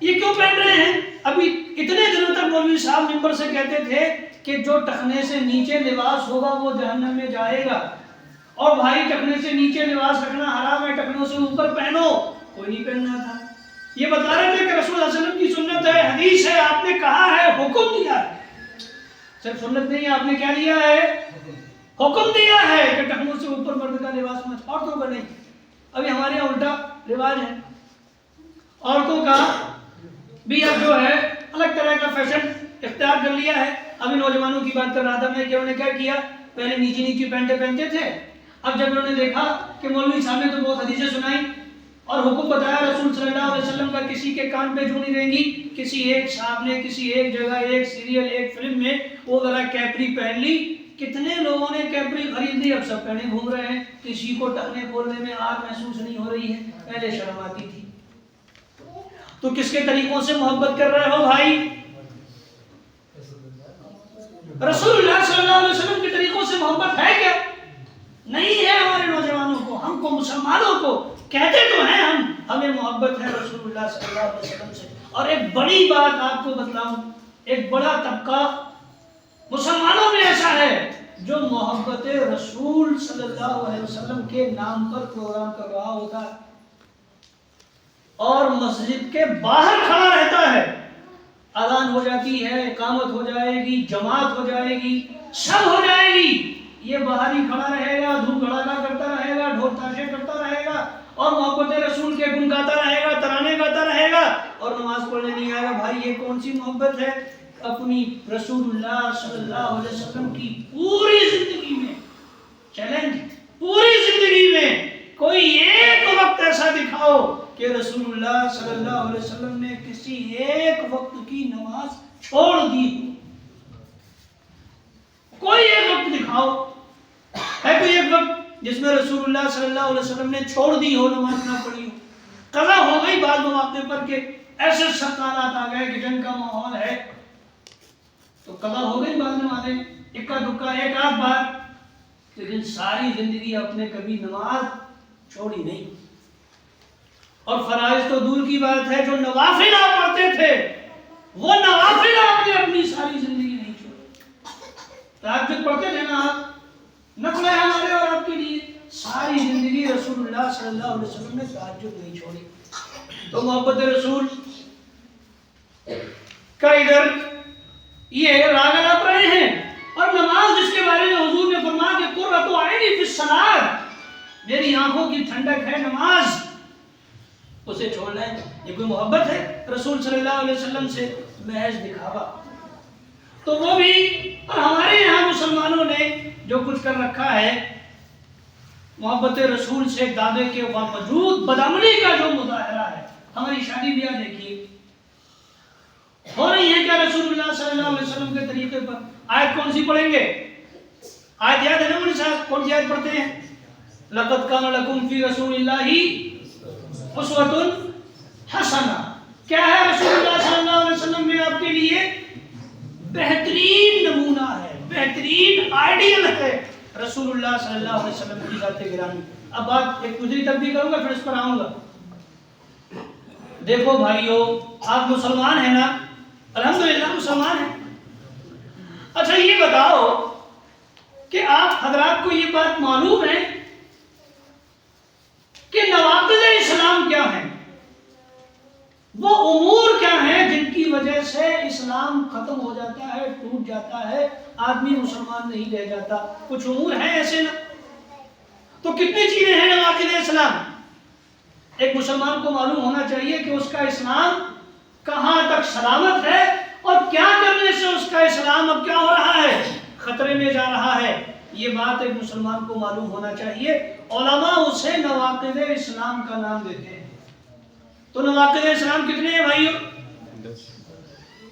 یہ کیوں پہن رہے ہیں؟ ابھی اتنے دنوں تک مولوی صاحب ممبر سے کہتے تھے کہ جو ٹخنے سے نیچے لباس ہوگا وہ جہنم میں جائے گا، اور بھائی ٹخنے سے نیچے لباس رکھنا حرام ہے، ٹخنوں سے اوپر پہنو، کوئی نہیں پہننا تھا۔ یہ بتا رہے تھے کہ رسول اللہ صلی اللہ علیہ وسلم کی سنت ہے، حدیث ہے، آپ نے کہا ہے، حکم دیا ہے، صرف سنت نہیں، آپ نے کیا دیا ہے؟ حکم دیا ہے کہ ٹخنوں سے اوپر مرد کا لباس مت، عورتوں کا نہیں۔ ابھی ہمارے یہاں الٹا رواج ہے، عورتوں کا بھی اب جو ہے الگ طرح کا فیشن اختیار کر لیا ہے۔ ابھی نوجوانوں کی بات کر رہا تھا میں کہ انہوں نے کیا کیا، پہلے نیچی نیچی پینٹیں پہنتے تھے، اب جب انہوں نے دیکھا کہ مولوی صاحب نے تو بہت حدیثیں سنائی اور حکم بتایا رسول صلی اللہ علیہ وسلم کا، کسی کے کان پہ جوں نہیں رہیں گی، کسی ایک صاحب نے کسی ایک جگہ، ایک سیریل، ایک فلم میں وہ ذرا کیپری پہن لی، کتنے لوگوں نے کیپری خرید لی، اب سب پہنے گھوم رہے ہیں، کسی کو ٹخنے کھولنے میں آر محسوس نہیں ہو رہی ہے، پہلے شرم آتی تھی۔ تو کس کے طریقوں سے محبت کر رہے ہو بھائی؟ رسول اللہ صلی اللہ علیہ وسلم کے طریقوں سے محبت ہے کیا؟ نہیں ہے ہمارے نوجوانوں کو، ہم کو، مسلمانوں کو، کہتے تو ہیں ہمیں محبت ہے رسول اللہ صلی اللہ علیہ وسلم سے۔ اور ایک بڑی بات آپ کو بتلاؤں، ایک بڑا طبقہ مسلمانوں میں ایسا ہے جو محبت رسول صلی اللہ علیہ وسلم کے نام پر پروگرام کر رہا ہوتا ہے۔ اور مسجد کے باہر کھڑا رہتا ہے، اذان ہو جاتی ہے، اقامت ہو جائے گی، جماعت ہو جائے گی، سب ہو جائے گی، یہ باہر ہی کھڑا رہے گا، دھوپ دھڑاکا کرتا رہے گا، ڈھول تاشے کرتا رہے گا اور محبت رسول کے گن گاتا رہے گا، ترانے گاتا رہے گا اور نماز پڑھنے نہیں آئے گا۔ بھائی یہ کون سی محبت ہے؟ اپنی رسول اللہ صلی اللہ علیہ وسلم کی پوری زندگی میں چیلنج، پوری زندگی میں کوئی ایک وقت ایسا دکھاؤ کہ رسول اللہ صلی اللہ علیہ وسلم نے کسی ایک وقت کی نماز چھوڑ دی ہو۔ کوئی ایک وقت دکھاؤ، ہے کوئی ایک وقت جس میں رسول اللہ صلی اللہ علیہ وسلم نے چھوڑ دی ہو، نماز نہ پڑھی ہو؟ قضا ہو گئی بعض مواقع پر کہ ایسے سکالات آ گئے کہ جنگ کا ماحول ہے تو قضا ہو گئی بعض نمازیں، اکا دکا ایک آدھ بار، لیکن ساری زندگی آپ نے کبھی نماز چھوڑی نہیں۔ اور فرائض تو دور کی بات ہے، جو نوافل آپ پڑھتے تھے وہ نوافل آپ نے اپنی ساری زندگی نہیں چھوڑی۔ تہجد پڑھتے تھے نا آپ، نفل ہے ہمارے اور آپ کے لیے، ساری زندگی رسول اللہ صلی اللہ علیہ وسلم نے تہجد نہیں چھوڑی۔ تو محبت رسول کا ادھر یہ راگ آپ رہے ہیں، اور نماز جس کے بارے میں حضور نے فرمایا کہ قرۃ عینی فی الصلاۃ، میری آنکھوں کی ٹھنڈک ہے نماز، اسے چھوڑنا ہے، یہ کوئی محبت ہے رسول صلی اللہ علیہ وسلم سے؟ محض دکھاوا۔ تو وہ بھی، اور ہمارے یہاں مسلمانوں نے جو کچھ کر رکھا ہے محبت رسول سے دعوے کے باوجود بدعملی کا جو مظاہرہ ہے، ہماری شادی بیاہ دیکھیے ہو رہی ہے کیا رسول اللہ صلی اللہ علیہ وسلم کے طریقے پر؟ آیت کون سی پڑھیں گے؟ آیت یاد ہے نا مولوی صاحب؟ کون سی آیت پڑھتے ہیں؟ لقد کان لکم فی رسول اللہ اسوۃ حسنہ۔ کیا ہے رسول اللہ صلی اللہ علیہ وسلم میں آپ کے لیے؟ بہترین نمونہ ہے، بہترین آئیڈیل ہے رسول اللہ صلی اللہ علیہ وسلم کی ذات گرامی۔ اب بات ایک دوسری طرف بھی کروں گا، پھر اس پر آؤں گا۔ دیکھو بھائیو، آپ مسلمان ہیں نا؟ الحمدللہ مسلمان ہیں۔ اچھا یہ بتاؤ کہ آپ حضرات کو یہ بات معلوم ہے کہ نواقض اسلام کیا ہیں؟ وہ امور کیا ہیں جن کی وجہ سے اسلام ختم ہو جاتا ہے، ٹوٹ جاتا ہے، آدمی مسلمان نہیں رہ جاتا؟ کچھ امور ہیں ایسے نا؟ تو کتنی چیزیں ہیں نواقض اسلام؟ ایک مسلمان کو معلوم ہونا چاہیے کہ اس کا اسلام کہاں تک سلامت ہے اور کیا کرنے سے اس کا اسلام اب کیا ہو رہا ہے، خطرے میں جا رہا ہے۔ یہ بات ایک مسلمان کو معلوم ہونا چاہیے۔ علماء اسے نواقض اسلام کا نام دیتے ہیں۔ تو نواقض اسلام کتنے ہیں بھائیو؟ 10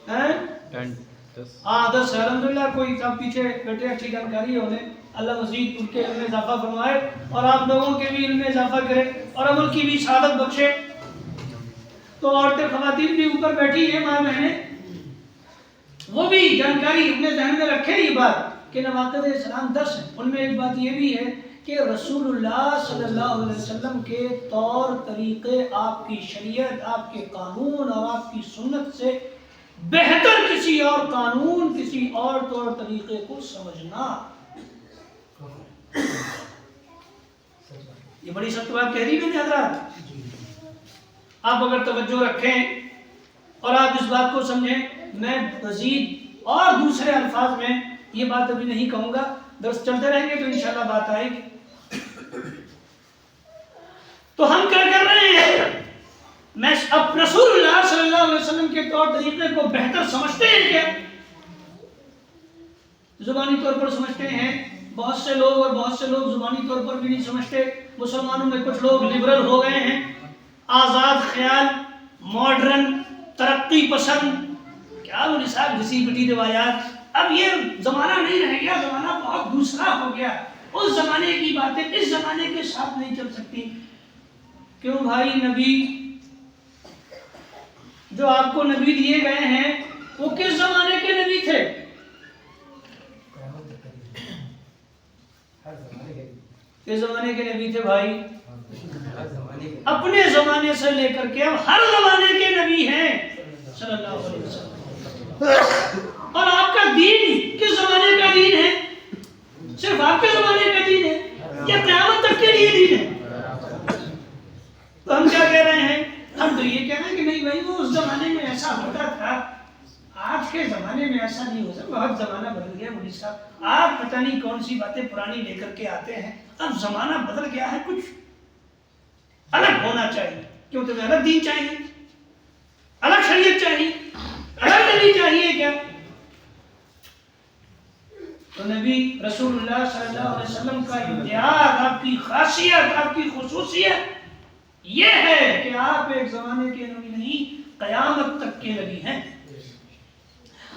ہے۔ الحمدللہ کوئی سب پیچھے بیٹھے، اچھی جانکاری ہے انہیں، اللہ مزید ان کے علم میں اضافہ فرمائے اور آپ لوگوں کے بھی علم میں اضافہ کرے اور عمل کی بھی سعادت بخشے۔ تو عورتیں خواتین بھی اوپر بیٹھی ہیں، ماں بہنیں، وہ بھی جانکاری اپنے ذہن میں رکھیں یہ بات کہ نواقض اسلام 10 ہیں۔ ان میں ایک بات یہ بھی ہے کہ رسول اللہ صلی اللہ علیہ وسلم کے طور طریقے، آپ کی شریعت، آپ کے قانون اور آپ کی سنت سے بہتر کسی اور قانون، کسی اور طور طریقے کو سمجھنا۔ یہ بڑی سخت بات کہہ رہی ہے حضرات۔ آپ اگر توجہ رکھیں اور آپ اس بات کو سمجھیں، میں مزید اور دوسرے الفاظ میں یہ بات ابھی نہیں کہوں گا، درس چلتے رہیں گے تو انشاءاللہ بات آئے گی۔ تو ہم کیا کر رہے ہیں؟ میں اب رسول اللہ صلی اللہ علیہ وسلم کے طور طریقے کو بہتر سمجھتے ہیں کیا؟ زبانی طور پر سمجھتے ہیں بہت سے لوگ، اور بہت سے لوگ زبانی طور پر بھی نہیں سمجھتے۔ مسلمانوں میں کچھ لوگ لبرل ہو گئے ہیں، آزاد خیال، ماڈرن، ترقی پسند، کیا وہ صاحب گھسی پٹی روایات۔ اب یہ زمانہ نہیں رہ گیا، زمانہ بہت دوسرا ہو گیا۔ اس زمانے کی باتیں اس زمانے کے ساتھ نہیں چل سکتی۔ کیوں بھائی؟ نبی جو آپ کو نبی دیے گئے ہیں وہ کس زمانے کے نبی تھے؟ کس زمانے کے نبی تھے بھائی؟ اپنے زمانے سے لے کر کے اب ہر زمانے کے نبی ہیں صلی اللہ علیہ وسلم۔ اور آپ کا دین کس زمانے کا دین ہے؟ صرف آپ کے زمانے کا دین ہے یا قیامت تک کے لیے دین ہے؟ تو ہم کیا کہہ رہے ہیں؟ ہم تو بہت زمانہ بدل گیا مولوی صاحب، آپ پتہ نہیں کون سی باتیں پرانی لے کر کے آتے ہیں، اب زمانہ بدل گیا ہے، کچھ الگ ہونا چاہیے۔ کیوں تمہیں الگ دین چاہیے، الگ شریعت چاہیے، الگ نبی چاہیے کیا؟ تو نبی رسول اللہ صلی اللہ علیہ وسلم کا امتیاز، آپ کی خاصیت، آپ کی خصوصیت یہ ہے کہ آپ ایک زمانے کے نبی نہیں، قیامت تک کے نبی ہیں۔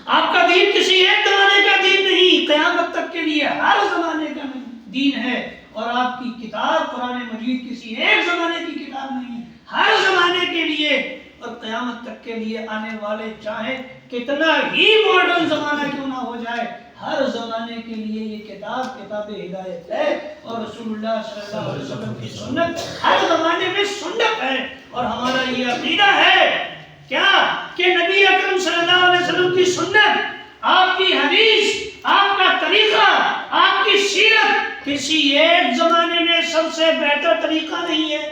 آپ کا دین کسی ایک زمانے کا دین نہیں، قیامت تک کے لیے ہر زمانے کا دین ہے، اور آپ کی کتاب قرآن مجید کسی ایک زمانے کی کتاب نہیں، ہر زمانے کے لیے اور قیامت تک کے لیے آنے والے چاہے کتنا ہی ماڈرن زمانہ کیوں نہ ہو جائے، ہر زمانے کے لیے یہ کتاب ہدایت ہے، اور رسول اللہ صلی اللہ علیہ وسلم کی سنت ہر زمانے میں سنت ہے۔ اور ہمارا یہ عقیدہ ہے کیا کہ نبی اکرم صلی اللہ علیہ وسلم کی سنت، آپ کی حدیث، آپ کا طریقہ، آپ کی سیرت کسی ایک زمانے میں سب سے بہتر طریقہ نہیں ہے،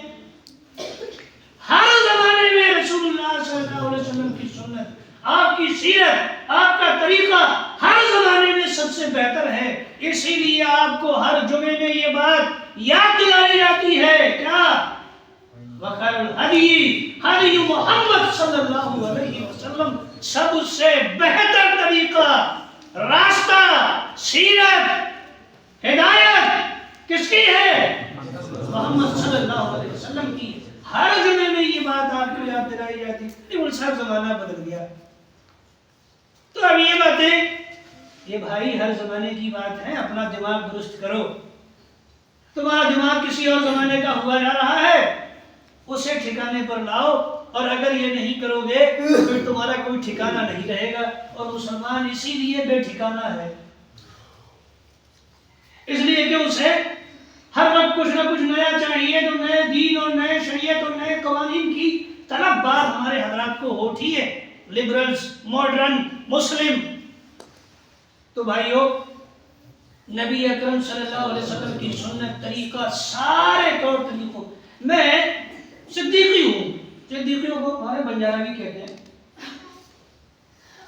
ہر زمانے میں رسول اللہ صلی اللہ علیہ وسلم کی سنت، آپ کی سیرت، آپ کا طریقہ ہر زمانے میں سب سے بہتر ہے۔ اسی لیے آپ کو ہر جمعے میں یہ بات یاد دلائی جاتی ہے کیا؟ وَخَيْرُ الْهَدْيِ هَدْيُ مُحَمَّدٍ صلی اللہ علیہ وسلم، سب سے بہتر طریقہ، راستہ، سیرت، ہدایت کس کی ہے؟ محمد صلی اللہ علیہ وسلم کی۔ ہر جمعے میں یہ بات آپ کو یاد دلائی جاتی ہے۔ لیکن صاحب زمانہ بدل گیا، تو اب یہ باتیں، یہ بھائی ہر زمانے کی بات ہے، اپنا دماغ درست کرو۔ تمہارا دماغ کسی اور زمانے کا ہوا جا رہا ہے، اسے ٹھکانے پر لاؤ، اور اگر یہ نہیں کرو گے پھر تمہارا کوئی ٹھکانہ نہیں رہے گا، اور مسلمان اسی لیے بے ٹھکانہ ہے، اس لیے کہ اسے ہر وقت کچھ نہ کچھ نیا چاہیے، تو نئے دین اور نئے شریعت اور نئے قوانین کی طلب بات ہمارے حضرات کو ہوتی ہے، لبرلز، ماڈرن، مسلم۔ تو بھائیو، نبی اکرم صلی اللہ علیہ وسلم کی سنت، طریقہ، سارے طور طریقوں، میں صدیقی ہوں، صدیقیوں کو ہمارے بنجارہ بھی کہتے ہیں،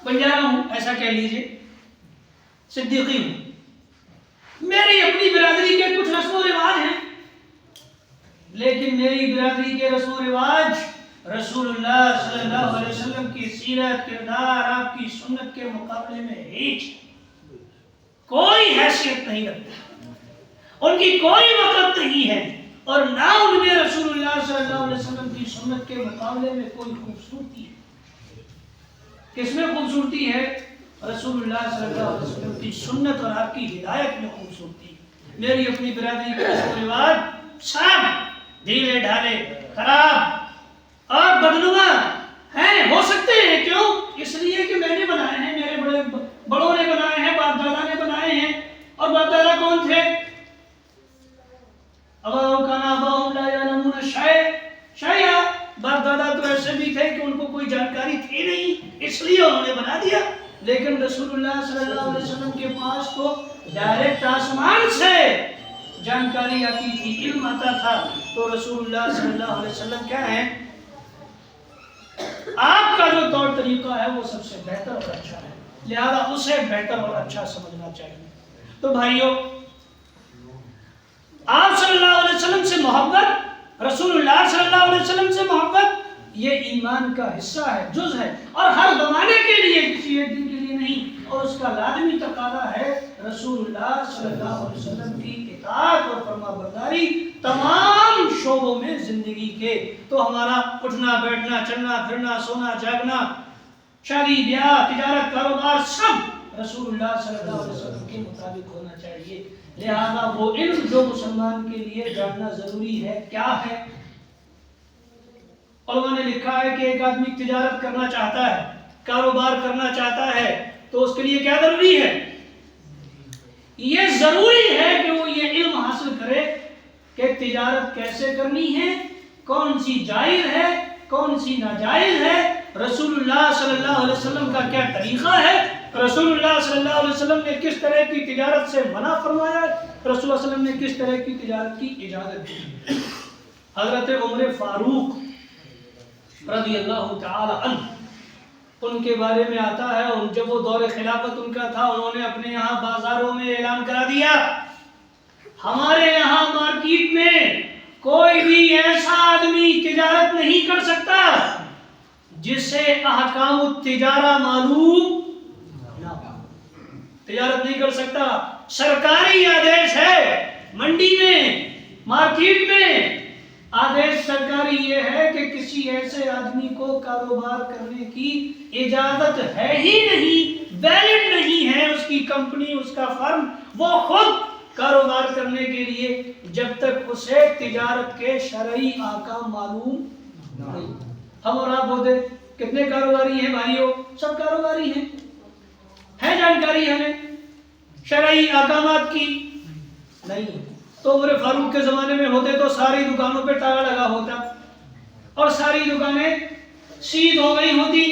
بنجارہ ہوں ایسا کہہ لیجئے، صدیقی ہوں، میری اپنی برادری کے کچھ رسم و رواج ہیں، لیکن میری برادری کے رسم و رواج رسول اللہ صلی اللہ علیہ وسلم کی سیرت، کردار، آپ کی سنت کے مقابلے میں ہیچ کوئی حیثیت نہیں رکھتا، ان کی کوئی وقت نہیں ہے، اور نہ ان میں رسول اللہ صلی اللہ علیہ وسلم کی سنت کے مقابلے میں کوئی خوبصورتی ہے۔ کس میں خوبصورتی ہے؟ رسول اللہ صلی اللہ علیہ وسلم کی سنت اور آپ کی ہدایت میں خوبصورتی ہے۔ میری اپنی برادری کے رسم و رواج سب ڈھیلے ڈھالے، خراب اور بدنما ہیں، ہو سکتے ہیں، کیوں؟ اس لیے کہ میں نے بنائے ہیں، میرے بڑوں نے بنائے ہیں، باپ دادا نے بنائے ہیں، اور باپ دادا کون تھے؟ اباؤں کا ناباؤں لا یعلمون شیئا، باپ دادا تو ایسے بھی تھے کہ ان کو کوئی جانکاری تھی نہیں، اس لیے انہوں نے بنا دیا۔ لیکن رسول اللہ صلی اللہ علیہ وسلم کے پاس تو ڈائریکٹ آسمان سے جانکاری آتی تھی، علم آتا تھا، تو رسول اللہ صلی اللہ علیہ وسلم کیا ہے؟ آپ کا جو طور طریقہ ہے وہ سب سے بہتر اور اچھا ہے، لہذا اسے بہتر اور اچھا سمجھنا چاہیے۔ تو بھائیو، آپ صلی اللہ علیہ وسلم سے محبت، رسول اللہ صلی اللہ علیہ وسلم سے محبت، یہ ایمان کا حصہ ہے، جز ہے، اور ہر زمانے کے لیے، کسی ایک دن کے لیے نہیں، اور اس کا لازمی تقاضا ہے رسول اللہ صلی اللہ علیہ وسلم کی اطاعت اور فرما برداری تمام شعبوں میں زندگی کے۔ تو ہمارا اٹھنا بیٹھنا، چلنا پھرنا، سونا جاگنا، شادی بیاہ، تجارت، کاروبار، سب رسول اللہ صلی اللہ علیہ وسلم کے مطابق ہونا چاہیے۔ لہذا وہ علم جو مسلمان کے لیے جاننا ضروری ہے کیا ہے؟ علماء نے لکھا ہے کہ ایک آدمی تجارت کرنا چاہتا ہے، کاروبار کرنا چاہتا ہے، تو اس کے لیے کیا ضروری ہے؟ یہ ضروری ہے کہ وہ یہ علم حاصل کرے کہ تجارت کیسے کرنی ہے، کون سی جائز ہے، کون سی ناجائز ہے، رسول اللہ صلی اللہ علیہ وسلم کا کیا طریقہ ہے، رسول اللہ صلی اللہ علیہ وسلم نے کس طرح کی تجارت سے منع فرمایا، رسول اللہ صلی اللہ علیہ وسلم نے کس طرح کی تجارت کی اجازت دی۔ حضرت عمر فاروق رضی اللہ تعالی عنہ ان کے بارے میں آتا ہے، اور جب وہ دور خلافت ان کا تھا انہوں نے اپنے یہاں بازاروں میں اعلان کرا دیا، ہمارے یہاں مارکیٹ میں کوئی بھی ایسا آدمی تجارت نہیں کر سکتا جسے احکام التجارہ معلوم نہ ہو، تجارت نہیں کر سکتا۔ سرکاری آدیش ہے، منڈی میں، مارکیٹ میں آدیش سرکاری یہ ہے کہ کسی ایسے آدمی کو کاروبار کرنے کی اجازت ہے ہی نہیں، ویلڈ نہیں ہے اس کی کمپنی، اس کا فرم، وہ خود کاروبار کرنے کے لیے، جب تک اسے تجارت کے شرعی احکام معلوم نہیں۔ ہم اور آپ ہوتے کتنے کاروباری ہیں بھائیوں؟ سب کاروباری ہیں، ہے جانکاری ہمیں شرعی احکامات کی؟ نہیں۔ تو عمر فاروق کے زمانے میں ہوتے تو ساری دکانوں پہ تالا لگا ہوتا اور ساری دکانیں سید ہو گئی ہوتی،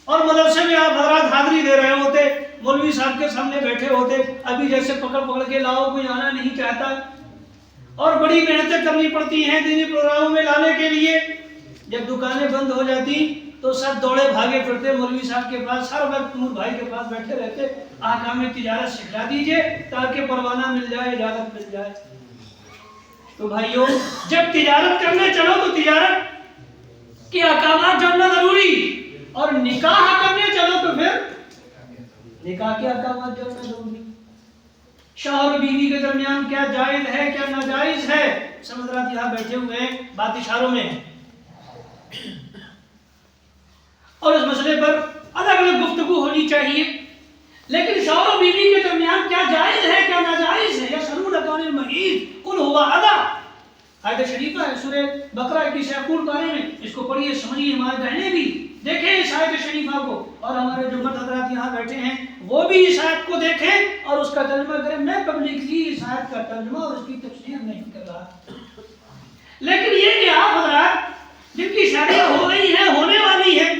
اور مدرسے میں آپ حضرات حاضری دے رہے ہوتے، مولوی صاحب کے سامنے بیٹھے ہوتے، ابھی جیسے پکڑ پکڑ کے لاؤ، کوئی آنا نہیں چاہتا، اور بڑی محنتیں کرنی پڑتی ہیں دینی پروگراموں میں لانے کے لیے۔ جب دکانیں بند ہو جاتی تو سب دوڑے بھاگے پھرتے مولوی صاحب کے پاس، ہر وقت نور بھائی کے پاس بیٹھے رہتے، احکام تجارت سکھلا دیجئے تاکہ پروانہ مل جائے، اجازت مل جائے۔ تو بھائیوں، جب تجارت کرنے چلو تو تجارت کے احکامات جاننا ضروری، اور نکاح کرنے چلو تو پھر نکاح کے احکامات جاننا ضروری۔ شوہر بیوی کے درمیان کیا جائز ہے، کیا ناجائز ہے، سب حضرات یہاں بیٹھے ہوئے ہیں، بات اشاروں میں ہے، اور اس مسئلے پر الگ الگ گفتگو ہونی چاہیے۔ لیکن شوہر و بیوی کے درمیان کیا جائز ہے، کیا ناجائز ہے، یسألونک عن المحیض قل هو اذی، آیت شریفہ ہے سورہ بقرہ کی 56 پارے میں، اس کو پڑھیے، سمجھیے، ہمارے بہنیں بھی دیکھیں اس آیت شریفہ کو، اور ہمارے جو مرد حضرات یہاں بیٹھے ہیں وہ بھی اس آیت کو دیکھیں اور اس کا ترجمہ کریں۔ میں پبلکلی اس آیت کا ترجمہ اور اس کی تفسیر نہیں کر رہا، لیکن یہ کہ آپ حضرات جن کی شادیاں ہو گئی ہیں، ہونے والی ہیں،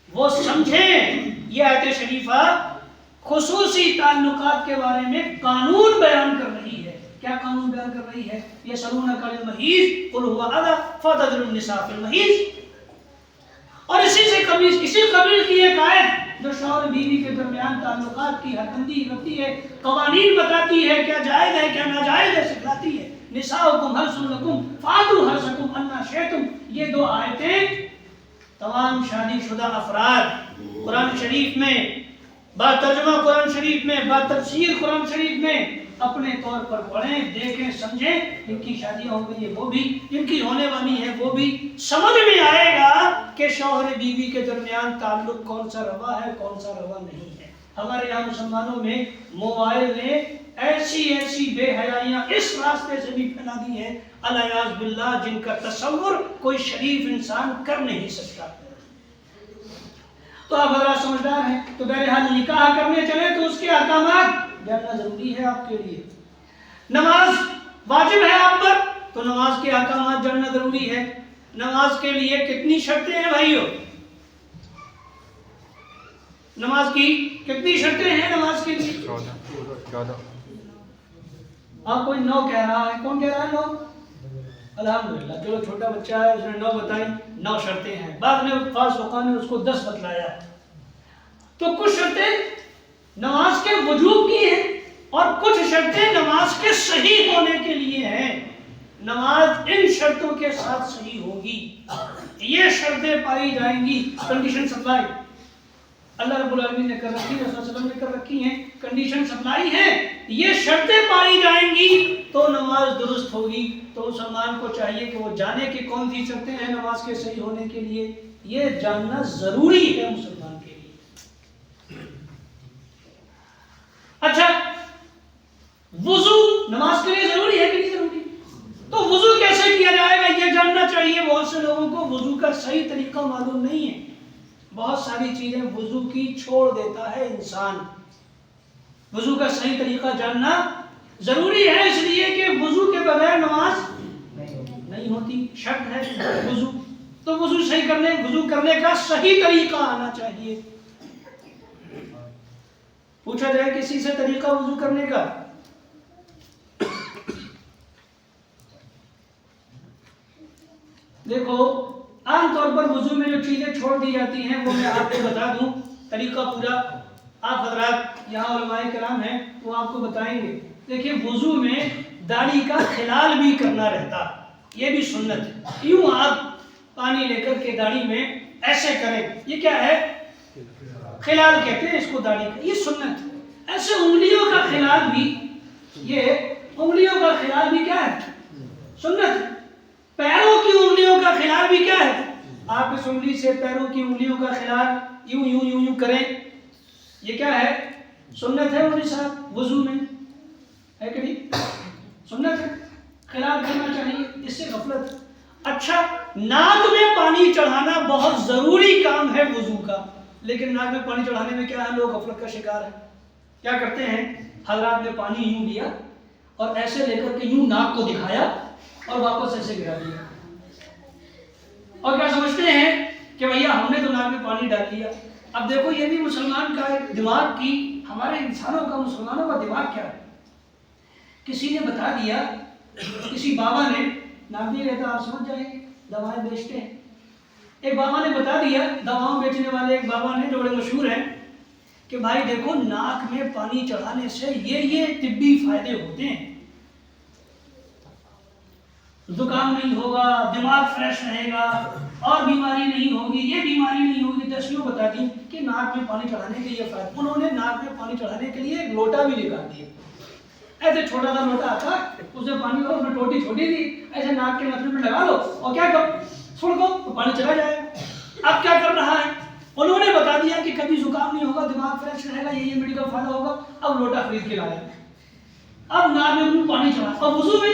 وہ سمجھیں یہ آیت شریفہ خصوصی تعلقات کے بارے میں قانون بیان کر رہی ہے۔ کیا قانون بیان کر رہی ہے؟ یسألونک عن المحیض قل هو اذی فاعتزلوا النساء فی المحیض، اور اسی قبیل کی ایک آیت جو شوہر بیوی کے درمیان تعلقات کی حد بندی کرتی ہے، قوانین بتاتی ہے، کیا جائز ہے کیا ناجائز ہے، سکھلاتی ہے۔ نساؤکم حرث لکم فاتوا حرثکم انا شئتم، یہ دو آیتیں تمام شادی شدہ افراد قرآن شریف میں با ترجمہ، قرآن شریف میں با تفسیر، قرآن شریف میں اپنے طور پر پڑھیں، دیکھیں، سمجھیں۔ جن کی شادیاں ہو گئی ہے وہ بھی، جن کی ہونے والی ہے وہ بھی، سمجھ میں آئے گا کہ شوہر بیوی کے درمیان تعلق کون سا روا ہے، کون سا روا نہیں ہے۔ ہمارے یہاں مسلمانوں میں موبائل نے ایسی بے حیائیاں اس راستے سے بھی پھیلا دی ہیں الیاذ باللہ، جن کا تصور کوئی شریف انسان کر نہیں سکتا۔ تو آپ حضرات سمجھدار ہیں، تو بہرحال نکاح کرنے چلے تو اس کے احکامات جاننا ضروری ہے آپ کے لیے۔ نماز واجب ہے آپ پر تو نماز کے احکامات جاننا ضروری ہے۔ نماز کے لیے کتنی شرطیں ہیں بھائیو؟ نماز کی کتنی شرطیں ہیں نماز کے لیے؟ 14۔ آپ کوئی 9 کہہ رہا ہے، کون کہہ رہا ہے 9؟ الحمدللہ، چلو چھوٹا بچہ ہے، اس نے 9 بتائی، 9 شرطیں ہیں۔ بعد میں فاضل اوقات نے اس کو 10 بتلایا۔ تو کچھ شرطیں نماز کے وجوب کی ہیں اور کچھ شرطیں نماز کے صحیح ہونے کے لیے ہیں۔ نماز ان شرطوں کے ساتھ صحیح ہوگی، یہ شرطیں پائی جائیں گی، کنڈیشن سپلائی اللہ رب العالمین نے کر رکھی ہے، رسول صلی اللہ علیہ وسلم نے کر رکھی ہیں، کنڈیشن سپلائی ہے، یہ شرطیں پائی جائیں گی تو نماز درست ہوگی۔ تو مسلمان کو چاہیے کہ وہ جانے کہ کون سی شرطیں ہیں نماز کے صحیح ہونے کے لیے، یہ جاننا ضروری ہے مسلمان کے لیے۔ اچھا، وضو نماز کے لیے ضروری ہے کہ نہیں ضروری؟ تو وضو کیسے کیا جائے گا یہ جاننا چاہیے۔ بہت سے لوگوں کو وضو کا صحیح طریقہ معلوم نہیں ہے، بہت ساری چیزیں وضو کی چھوڑ دیتا ہے انسان۔ وضو کا صحیح طریقہ جاننا ضروری ہے، اس لیے کہ وضو کے بغیر نماز نہیں ہوتی، شرط ہے وضو۔ تو وضو صحیح کرنے، وضو کرنے کا صحیح طریقہ آنا چاہیے۔ پوچھا جائے کسی سے طریقہ وضو کرنے کا، دیکھو عام طور پر وضو میں جو چیزیں چھوڑ دی جاتی ہیں وہ میں آپ کو بتا دوں طریقہ پورا. آپ حضرات یہاں علماء کرام ہیں وہ آپ کو بتائیں گے. دیکھیں وضو میں داڑھی کا خلال بھی کرنا رہتا، یہ بھی سنت ہے. یوں آپ پانی لے کر کے داڑھی میں ایسے کریں، یہ کیا ہے؟ خلال کہتے ہیں اس کو داڑھی کا، یہ سنت ہے. ایسے انگلیوں کا خلال بھی، یہ انگلیوں کا خلال بھی کیا ہے؟ سنت. پیروں کی انگلیوں کا خلال بھی کیا ہے؟ آپ اس انگلی سے پیروں کی انگلیوں کا خلال یوں یوں یوں یوں کریں، یہ کیا ہے؟ سنت ہے. مولوی صاحب وضو میں ہے کہ نہیں؟ سنت ہے، خلال کرنا چاہیے، اس سے غفلت. اچھا، ناک میں پانی چڑھانا بہت ضروری کام ہے وضو کا، لیکن ناک میں پانی چڑھانے میں کیا ہے؟ لوگ غفلت کا شکار ہیں. کیا کرتے ہیں؟ حضرات نے پانی یوں لیا اور ایسے لے کر کے یوں ناک کو دکھایا اور واپس ایسے گرا دیا، اور کیا سمجھتے ہیں کہ بھیا ہم نے تو ناک میں پانی ڈال دیا. اب دیکھو یہ بھی مسلمان کا ایک دماغ کی، ہمارے انسانوں کا، مسلمانوں کا دماغ کیا ہے. کسی نے بتا دیا، کسی بابا نے، نام نہیں رہتا آپ سمجھ جائیں گے، دوائیں بیچتے ہیں. ایک بابا نے بتا دیا، دواؤں بیچنے والے ایک بابا نے جو بڑے مشہور ہیں، کہ بھائی دیکھو ناک میں پانی چڑھانے سے یہ طبی فائدے ہوتے ہیں، زکام نہیں ہوگا، دماغ فریش رہے گا، اور بیماری نہیں ہوگی، یہ بیماری نہیں ہوگی. دسیوں بتا دی کہ ناک میں پانی چڑھانے کے یہ فائدے. انہوں نے ناک میں پانی چڑھانے کے لیے ایک لوٹا بھی نکال دیا. ایسے چھوٹا سا لوٹا آتا، اس میں پانی ہو، اس میں ٹوٹی چھوٹی تھی، ایسے ناک کے نتھرے میں لگا لو اور کیا کرو، چھوڑ دو تو پانی چلا جائے گا. اب کیا کر رہا ہے؟ انہوں نے بتا دیا کہ کبھی زکام نہیں ہوگا، دماغ فریش رہے گا، یہ میڈیکل فائدہ ہوگا. اب لوٹا خرید کے لایا، اب ناک میں پانی چڑھا، اور وضو میں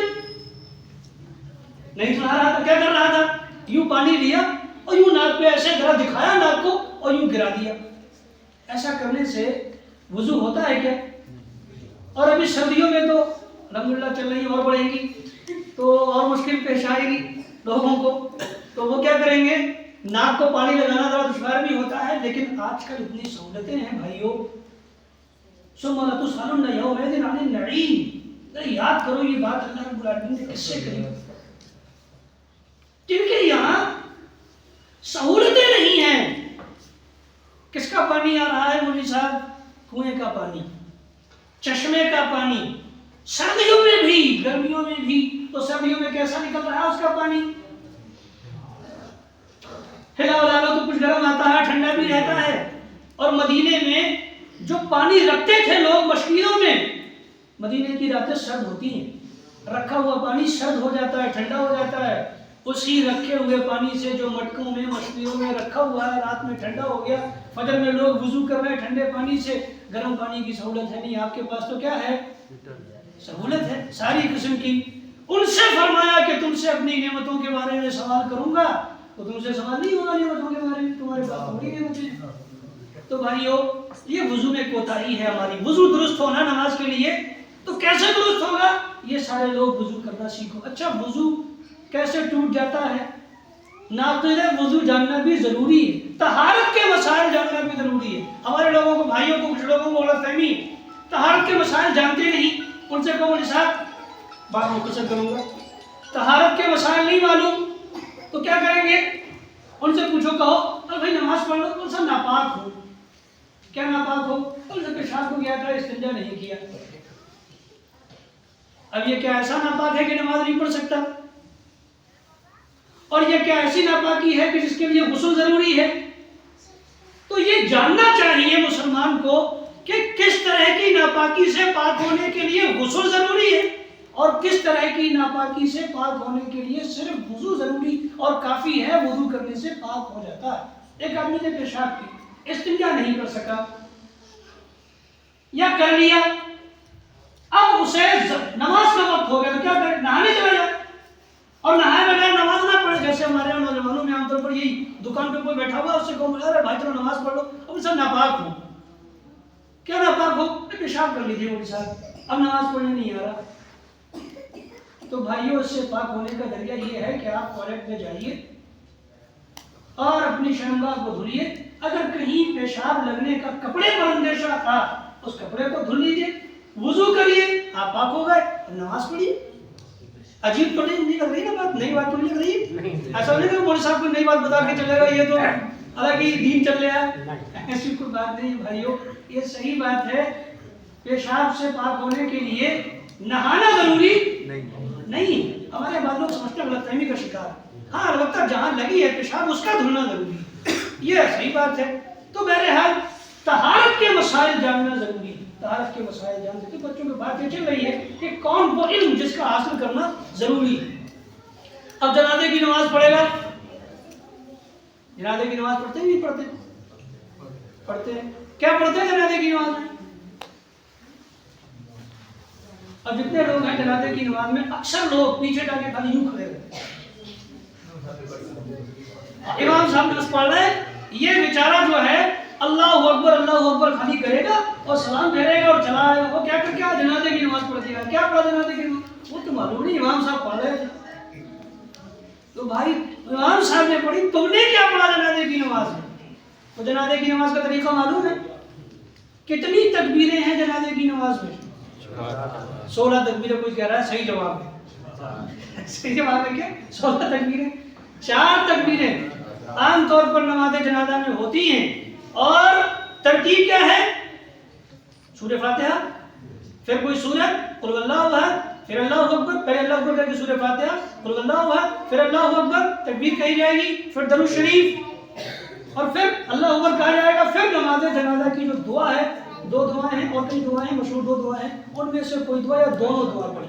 نہیں چڑھا رہا تھا. کیا کر رہا تھا؟ یوں پانی لیا اور یوں ناک پہ ایسے ذرا دکھایا ناک کو اور یوں گرا دیا. ایسا کرنے سے وضو ہوتا ہے کیا؟ اور ابھی سردیوں میں تو الحمدللہ چل رہی اور بڑھے گی تو اور مشکل پیش آئے گی لوگوں کو، تو وہ کیا کریں گے؟ ناک کو پانی لگانا ذرا دشوار بھی ہوتا ہے، لیکن آج کل اتنی سہولتیں ہیں بھائیوں. ثم لتسألن یومئذ عن النعیم. یاد کرو یہ بات اللہ رب العالمین نے کس سے کہی؟ جن کے یہاں سہولتیں نہیں ہیں. کس کا پانی آ رہا ہے مولوی صاحب؟ کنویں کا پانی، چشمے کا پانی، سردیوں میں بھی، گرمیوں میں بھی. تو سردیوں میں کیسا نکل رہا ہے اس کا پانی؟ ہلا ولا لو تو کچھ گرم آتا ہے، ٹھنڈا بھی رہتا ہے. اور مدینے میں جو پانی رکھتے تھے لوگ مشکلوں میں، مدینے کی راتیں سرد ہوتی ہیں، رکھا ہوا پانی سرد ہو جاتا ہے، ٹھنڈا ہو جاتا ہے. اسی رکھے ہوئے پانی سے جو مٹکوں میں مشکلوں میں رکھا ہوا ہے، رات میں ٹھنڈا ہو گیا، فجر میں لوگ وضو کر رہے ہیں ٹھنڈے پانی سے. گرم پانی کی سہولت ہے نہیں، آپ کے پاس تو کیا ہے؟ سہولت ہے ساری قسم کی. ان سے فرمایا کہ تم سے اپنی نعمتوں کے بارے میں سوال کروں گا تو تم سے سوال نہیں ہوگا نعمتوں کے بارے میں، تمہارے پاس تھوڑی نعمتیں. تو بھائیو یہ وضو میں کوتاہی ہے ہماری. وضو درست ہونا نماز کے لیے، تو کیسے درست ہوگا؟ یہ سارے لوگ وضو کرنا سیکھو. اچھا وضو کیسے ٹوٹ جاتا ہے؟ ناقض وضو جاننا بھی ضروری ہے، طہارت کے مسائل جاننا بھی ضروری ہے. ہمارے لوگوں کو، بھائیوں کو، کچھ لوگوں کو غلط فہمی ہے، طہارت کے مسائل جانتے نہیں. ان سے کہو جی صاحب بات مختصر کروں گا، طہارت کے مسائل نہیں معلوم تو کیا کریں گے؟ ان سے پوچھو، کہو ارے بھائی نماز پڑھ لو. ان سے ناپاک ہو. کیا ناپاک ہو؟ ان سے پیشاب کو گیا تھا، استنجا نہیں کیا. اب یہ کیا ایسا ناپاک ہے کہ نماز نہیں پڑھ سکتا؟ اور یہ کیا ایسی ناپاکی ہے کہ جس کے لیے غسل ضروری ہے؟ تو یہ جاننا چاہیے مسلمان کو کہ کس طرح کی ناپاکی سے پاک ہونے کے لیے غسل ضروری ہے، اور کس طرح کی ناپاکی سے پاک ہونے کے لیے صرف وضو ضروری اور کافی ہے، وضو کرنے سے پاک ہو جاتا ہے. ایک آدمی نے پیشاب کی، استنجا نہیں کر سکا یا کر لیا، اب اسے نماز کا وقت ہو گیا تو کیا کرے؟ نہانے چلا جائے اور نہائے بغیر نماز نہ پڑھے. جیسے ہمارے یہاں نوجوانوں میں عام طور پر یہی دکان پہ کوئی بیٹھا ہوا ہے، اس سے کہو ارے بھائی چلو نماز پڑھ لو. اب سب ناپاک ہو. کیا ناپاک ہو؟ پیشاب کر لیجیے مولوی صاحب، اب نماز پڑھنے نہیں آ رہا. تو بھائیوں اس سے پاک ہونے کا ذریعہ یہ ہے کہ آپ ٹوائلٹ میں جائیے اور اپنی شرمگاہ کو دھلیے. اگر کہیں پیشاب لگنے کا کپڑے پر اندیشہ تھا، اس کپڑے کو دھل لیجیے، وضو کریے، آپ پاک ہو گئے، نماز پڑھیے. عجیب تو نہیں لگ رہی نا بات؟ نئی بات تو نہیں لگ رہی؟ ایسا نہیں کہ مولوی صاحب کو نئی بات بتا کے چلے گا یہ تو الگ ہی دین چل رہا ہے، ایسی کوئی بات نہیں بھائیو، یہ صحیح بات ہے۔ پیشاب سے پاک ہونے کے لیے نہانا ضروری نہیں، ہمارے بعض لوگ سمجھتے ہیں غلط فہمی کا شکار۔ ہاں البتہ جہاں لگی ہے پیشاب اس کا دھلنا ضروری ہے، یہ صحیح بات ہے۔ تو بہرحال طہارت کے مسائل جاننا ضروری ہے، طہارت کے مسائل جانتے تو بچوں کی بات یہ چل رہی ہے کہ کون وہ علم جس کا حاصل کرنا ضروری ہے۔ اب جنازے کی نماز پڑھے گا، جنازے کی نماز پڑھتے ہیں نہیں پڑھتے؟ پڑھتے ہیں۔ کیا پڑھتے ہیں جنازے کی نماز میں؟ اب جتنے لوگ ہیں جنازے کی نماز میں اکثر لوگ پیچھے جا کے خالی یوں کھڑے رہتے ہیں۔ امام صاحب نماز پڑھ رہے ہیں، یہ بیچارہ جو ہے اللہ اکبر خالی کرے گا اور سلام پھیرے گا اور چلا آئے گا۔ وہ کیا کر کے جنازے کی نماز پڑھتے گا؟ کیا پڑھا جنازے کی نماز؟ وہ تو معلوم نہیں، امام صاحب پڑھ رہے تھے۔ تو بھائی امام صاحب نے پڑھی، تم نے کیا پڑھا جنازے کی نماز میں؟ تو جنازے کی نماز کا طریقہ معلوم ہے؟ کتنی تکبیریں ہیں جنازے کی نماز میں؟ 16 تکبیریں۔ کوئی کہہ رہا ہے صحیح جواب ہے، صحیح جواب ہے کیا 16 تکبیریں؟ 4 تکبیریں عام طور پر نماز جنازہ میں ہوتی ہیں، اور ترتیب کیا ہے؟ سورہ فاتحہ، پھر کوئی سورت، قل اللہ احد، پھر اللہ اکبر، پہلے اللہ اکبر کہہ کے سورہ فاتحہ، قل اللہ احد، پھر اللہ اکبر، تکبیر کہی جائے گی، پھر درود شریف، اور پھر اللہ اکبر کہا جائے گا۔ پھر نماز جنازہ کی جو دعا ہے، 2 دعائیں ہیں اور کئی دعائیں ہیں، مشہور 2 دعائیں ہیں، ان میں سے کوئی دعا یا دونوں دعا پڑھی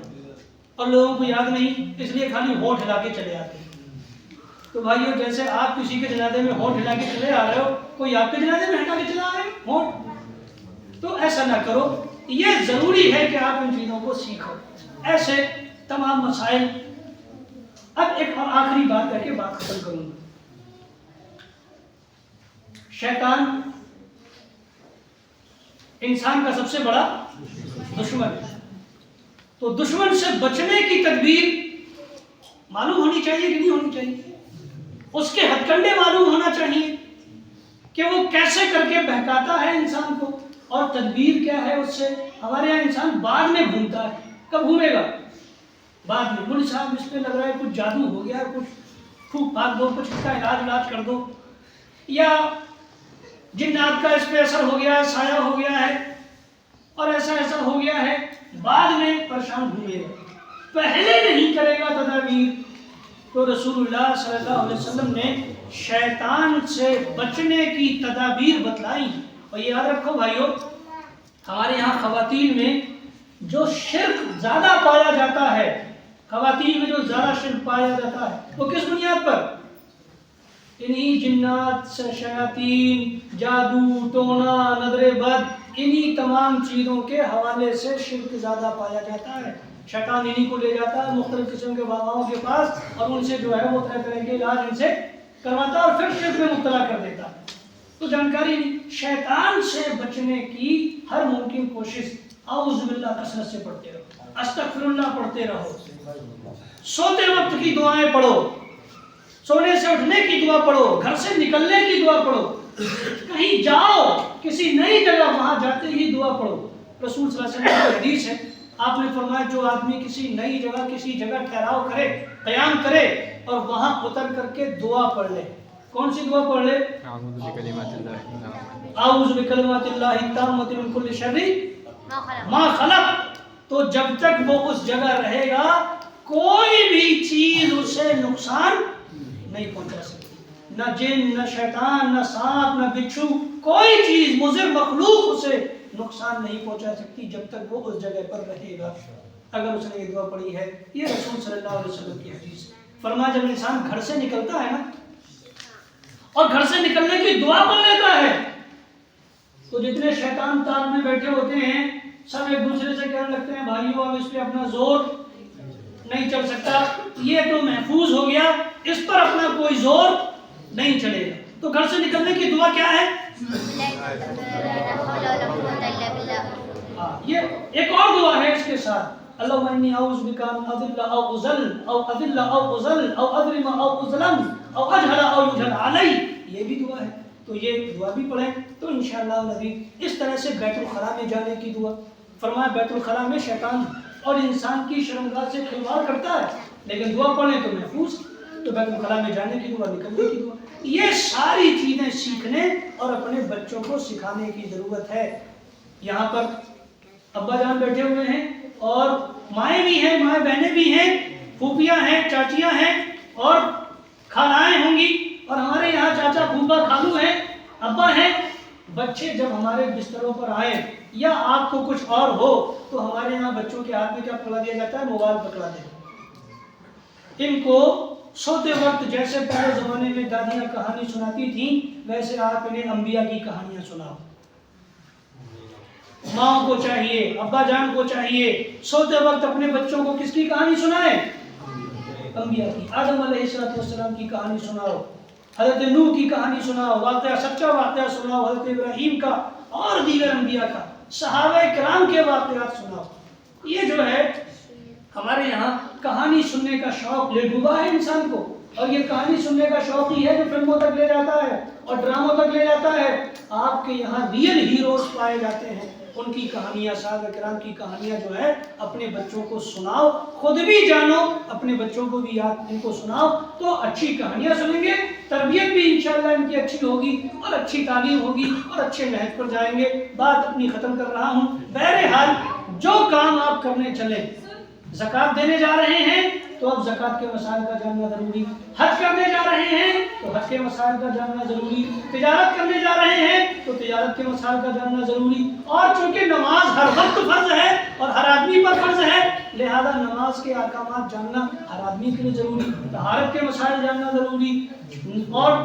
اور لوگوں کو یاد نہیں، اس لیے خالی ہونٹ ہلا کے چلے آتے ہیں۔ تو بھائیو جیسے آپ کسی کے جنازے میں ہونٹ ہلا کے چلے آ رہے ہو، کوئی آپ کے جنازے میں ہٹا کے چلا آ رہے ہو ہونٹ، تو ایسا نہ کرو۔ یہ ضروری ہے کہ آپ ان چیزوں کو سیکھو، ایسے تمام مسائل۔ اب ایک اور آخری بات کر کے بات ختم کروں گا۔ شیطان انسان کا سب سے بڑا دشمن ہے، تو دشمن سے بچنے کی تدبیر معلوم ہونی چاہیے کہ نہیں ہونی چاہیے؟ اس کے ہتھ کنڈے معلوم ہونا چاہیے کہ وہ کیسے کر کے بہکاتا ہے انسان کو، اور تدبیر کیا ہے اس سے۔ ہمارے یہاں انسان بعد میں گھومتا ہے، کب گھومے گا؟ بعد میں۔ مولوی صاحب اس پہ لگ رہا ہے کچھ جادو ہو گیا ہے، کچھ پھونک پھاک دو، کچھ اس کا علاج کر دو، یا جنات کا اس پہ اثر ہو گیا ہے، سایہ ہو گیا ہے، اور ایسا ہو گیا ہے، بعد میں پریشان گھومے گا، پہلے نہیں کرے گا تدابیر۔ تو رسول اللہ صلی اللہ علیہ وسلم نے شیطان سے بچنے کی تدابیر بتلائی۔ اور یہ یاد رکھو بھائیو، ہمارے یہاں خواتین میں جو شرک زیادہ پایا جاتا ہے، خواتین میں جو زیادہ شرک پایا جاتا ہے، وہ کس بنیاد پر؟ انہی جنات سے، شیاطین، جادو ٹونا، نظر بد، انہی تمام چیزوں کے حوالے سے شرک زیادہ پایا جاتا ہے۔ شیطان انہی کو لے جاتا ہے مختلف قسم کے باباؤں کے پاس، اور ان سے جو ہے وہ طرح طرح کے علاج ان سے کرواتا ہے اور پھر شرک میں مبتلا کر دیتا ہے۔ تو جانکاری نہیں، شیطان سے بچنے کی ہر ممکن کوشش اعوذ باللہ کثرت سے پڑھتے رہو، استغفر اللہ پڑھتے رہو، سوتے وقت کی دعائیں پڑھو، سونے سے اٹھنے کی دعا پڑھو، گھر سے نکلنے کی دعا پڑھو، کہیں جاؤ کسی نئی جگہ وہاں جاتے ہی دعا پڑھو۔ رسول صلی اللہ علیہ وسلم کی حدیث ہے، آپ نے فرمایا جو آدمی کسی نئی جگہ، کسی جگہ ٹھہراؤ کرے، قیام کرے، اور وہاں اتر کر کے دعا پڑھ لے، کون سی دعا پڑھ لے؟ اعوذ بکلمات اللہ التامۃ من کل شر ما خلق، تو جب تک وہ اس جگہ رہے گا کوئی بھی چیز اسے نقصان نہیں پہنچا سکتی، نہ جن، نہ شیطان، نہ سانپ، نہ بچھو، کوئی چیز مضر مخلوق اسے نقصان نہیں پہنچا سکتی جب تک وہ اس جگہ پر رہے گا، اگر اس نے یہ دعا پڑھی ہے۔ یہ رسول صلی اللہ علیہ وسلم کی حدیث ہے۔ فرمایا جب انسان گھر سے نکلتا ہے نا، اور گھر سے نکلنے کی دعا پڑھ لیتا ہے، تو جتنے شیطان تان میں بیٹھے ہوتے ہیں سب ایک دوسرے سے کہنے لگتے ہیں بھائیو اب اس پہ اپنا زور نہیں چل سکتا، یہ تو محفوظ ہو گیا، اس پر اپنا کوئی زور نہیں چلے گا۔ تو گھر سے نکلنے کی دعا کیا ہے؟ یہ ایک اور دعا ہے اس کے ساتھ، اللہم انی اعوذ بک ان اضل او اضل او اذل او اضل او اظلم او اظلم او اجہل او یجہل علی، یہ بھی دعا ہے۔ تو یہ دعا بھی پڑھیں تو انشاءاللہ العزیز۔ اس طرح سے بیت الخلاء میں جانے کی دعا، فرمایا بیت الخلاء میں شیطان اور انسان کی شرمگاہ سے کھلواڑ کرتا ہے، لیکن دعا پڑھیں تو محفوظ، تو بیت الخلاء میں جانے کی دعا، نکلنے کی دعا، یہ ساری چیزیں سیکھنے اور اپنے بچوں کو سکھانے کی ضرورت ہے۔ یہاں پر ابا جان بیٹھے ہوئے ہیں اور مائیں بھی ہیں، مائیں بہنیں بھی ہیں، پھوپھیاں ہیں، چاچیاں ہیں اور خالائیں ہوں گی، اور ہمارے یہاں چاچا پھوپھا خالو ہیں، ابا ہیں۔ بچے جب ہمارے بستروں پر آئیں یا آپ کو کچھ اور ہو تو ہمارے یہاں بچوں کے ہاتھ میں کیا پکڑا دیا جاتا ہے؟ موبائل پکڑا دیں۔ ان کو سوتے وقت جیسے پہلے زمانے میں دادیاں کہانی سناتی تھیں، ویسے آپ انہیں انبیاء کی کہانیاں سناؤ۔ ماں کو چاہیے، ابا جان کو چاہیے سوتے وقت اپنے بچوں کو کس کی کہانی سنائیں؟ انبیاء کی۔ آدم علیہ السلام کی کہانی سناؤ، حضرت نوح کی کہانی سناؤ، واقعہ سچا واقعہ سناؤ حضرت ابراہیم کا اور دیگر انبیاء کا، صحابہ کرام کے واقعات سناؤ۔ یہ جو ہے ہمارے یہاں کہانی سننے کا شوق لے ڈوبا ہے انسان کو، اور یہ کہانی سننے کا شوق ہی ہے جو فلموں تک لے جاتا ہے اور ڈراموں تک لے جاتا ہے۔ آپ کے یہاں ریئل ہیروز پائے جاتے ہیں، ان کی کہانیاں، صحابہ کرام کی کہانیاں جو ہے اپنے بچوں کو سناؤ، خود بھی جانو، اپنے بچوں کو بھی یاد ان کو سناؤ، تو اچھی کہانیاں سنیں گے، تربیت بھی انشاءاللہ ان کی اچھی ہوگی اور اچھی تعلیم ہوگی اور اچھے نہج پر جائیں گے۔ بات اپنی ختم کر رہا ہوں۔ بہرحال جو کام آپ کرنے چلیں، زکوٰۃ دینے جا رہے ہیں تو اب زکوٰۃ کے مسائل کا جاننا ضروری، حج کرنے جا رہے ہیں تو حج کے مسائل کا جاننا ضروری، تجارت کرنے جا رہے ہیں تو تجارت کے مسائل کا جاننا ضروری، اور چونکہ نماز ہر وقت فرض ہے اور ہر آدمی پر فرض ہے، لہذا نماز کے احکامات جاننا ہر آدمی کے لیے ضروری، طہارت کے مسائل جاننا ضروری، اور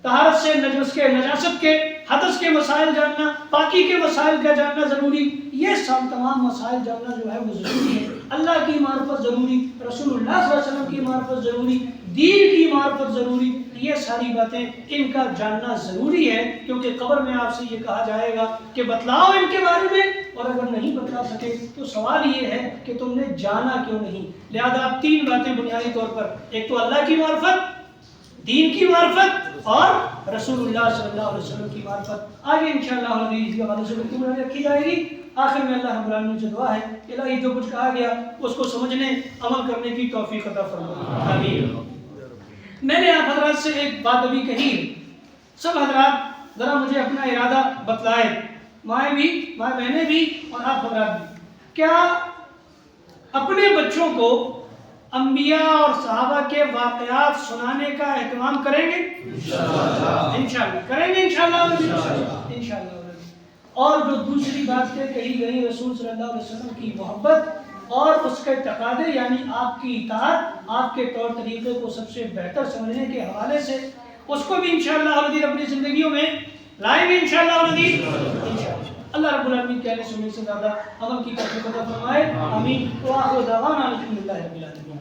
طہارت سے نجاست کے، حدث کے مسائل جاننا، پاکی کے مسائل کا جاننا ضروری، یہ سب تمام مسائل جاننا جو ہے وہ ضروری ہے۔ اللہ کی معرفت ضروری، رسول اللہ صلی اللہ علیہ وسلم کی معرفت ضروری، دین کی معرفت ضروری، یہ ساری باتیں ان کا جاننا ضروری ہے، کیونکہ قبر میں آپ سے یہ کہا جائے گا کہ بتلاؤ ان کے بارے میں، اور اگر نہیں بتلا سکے تو سوال یہ ہے کہ تم نے جانا کیوں نہیں۔ لہذا آپ تین باتیں بنیادی طور پر، ایک تو اللہ کی معرفت، دین کی معرفت اور رسول اللہ صلی اللہ علیہ وسلم کی معرفت۔ آگے انشاءاللہ اس کے حوالے سے گفتگو رکھی جائے گی۔ آخر میں اللہ رب العالمین سے دعا ہے کہ الہی جو کچھ کہا گیا اس کو سمجھنے، عمل کرنے کی توفیق عطا فرما، آمین۔ میں نے آپ حضرات سے ایک بات ابھی کہی، سب حضرات ذرا مجھے اپنا ارادہ بتلائیں، مائیں بھی، مائیں بہنیں بھی اور آپ حضرات بھی، کیا اپنے بچوں کو انبیاء اور صحابہ کے واقعات سنانے کا اہتمام کریں گے؟ انشاءاللہ کریں گے، انشاءاللہ۔ اور جو دوسری باتیں کہی گئی رسول صلی اللہ علیہ وسلم کی محبت اور اس کے تقاضے، یعنی آپ کی اطاعت، آپ کے طور طریقے کو سب سے بہتر سمجھنے کے حوالے سے، اس کو بھی انشاءاللہ اپنی زندگیوں میں لائیں گے انشاءاللہ۔ اللہ رب العالمین کہنے سننے سے زیادہ عمل کی توفیق عطا فرمائے، آمین۔ وآخر دعوانا الحمدللہ رب العالمین۔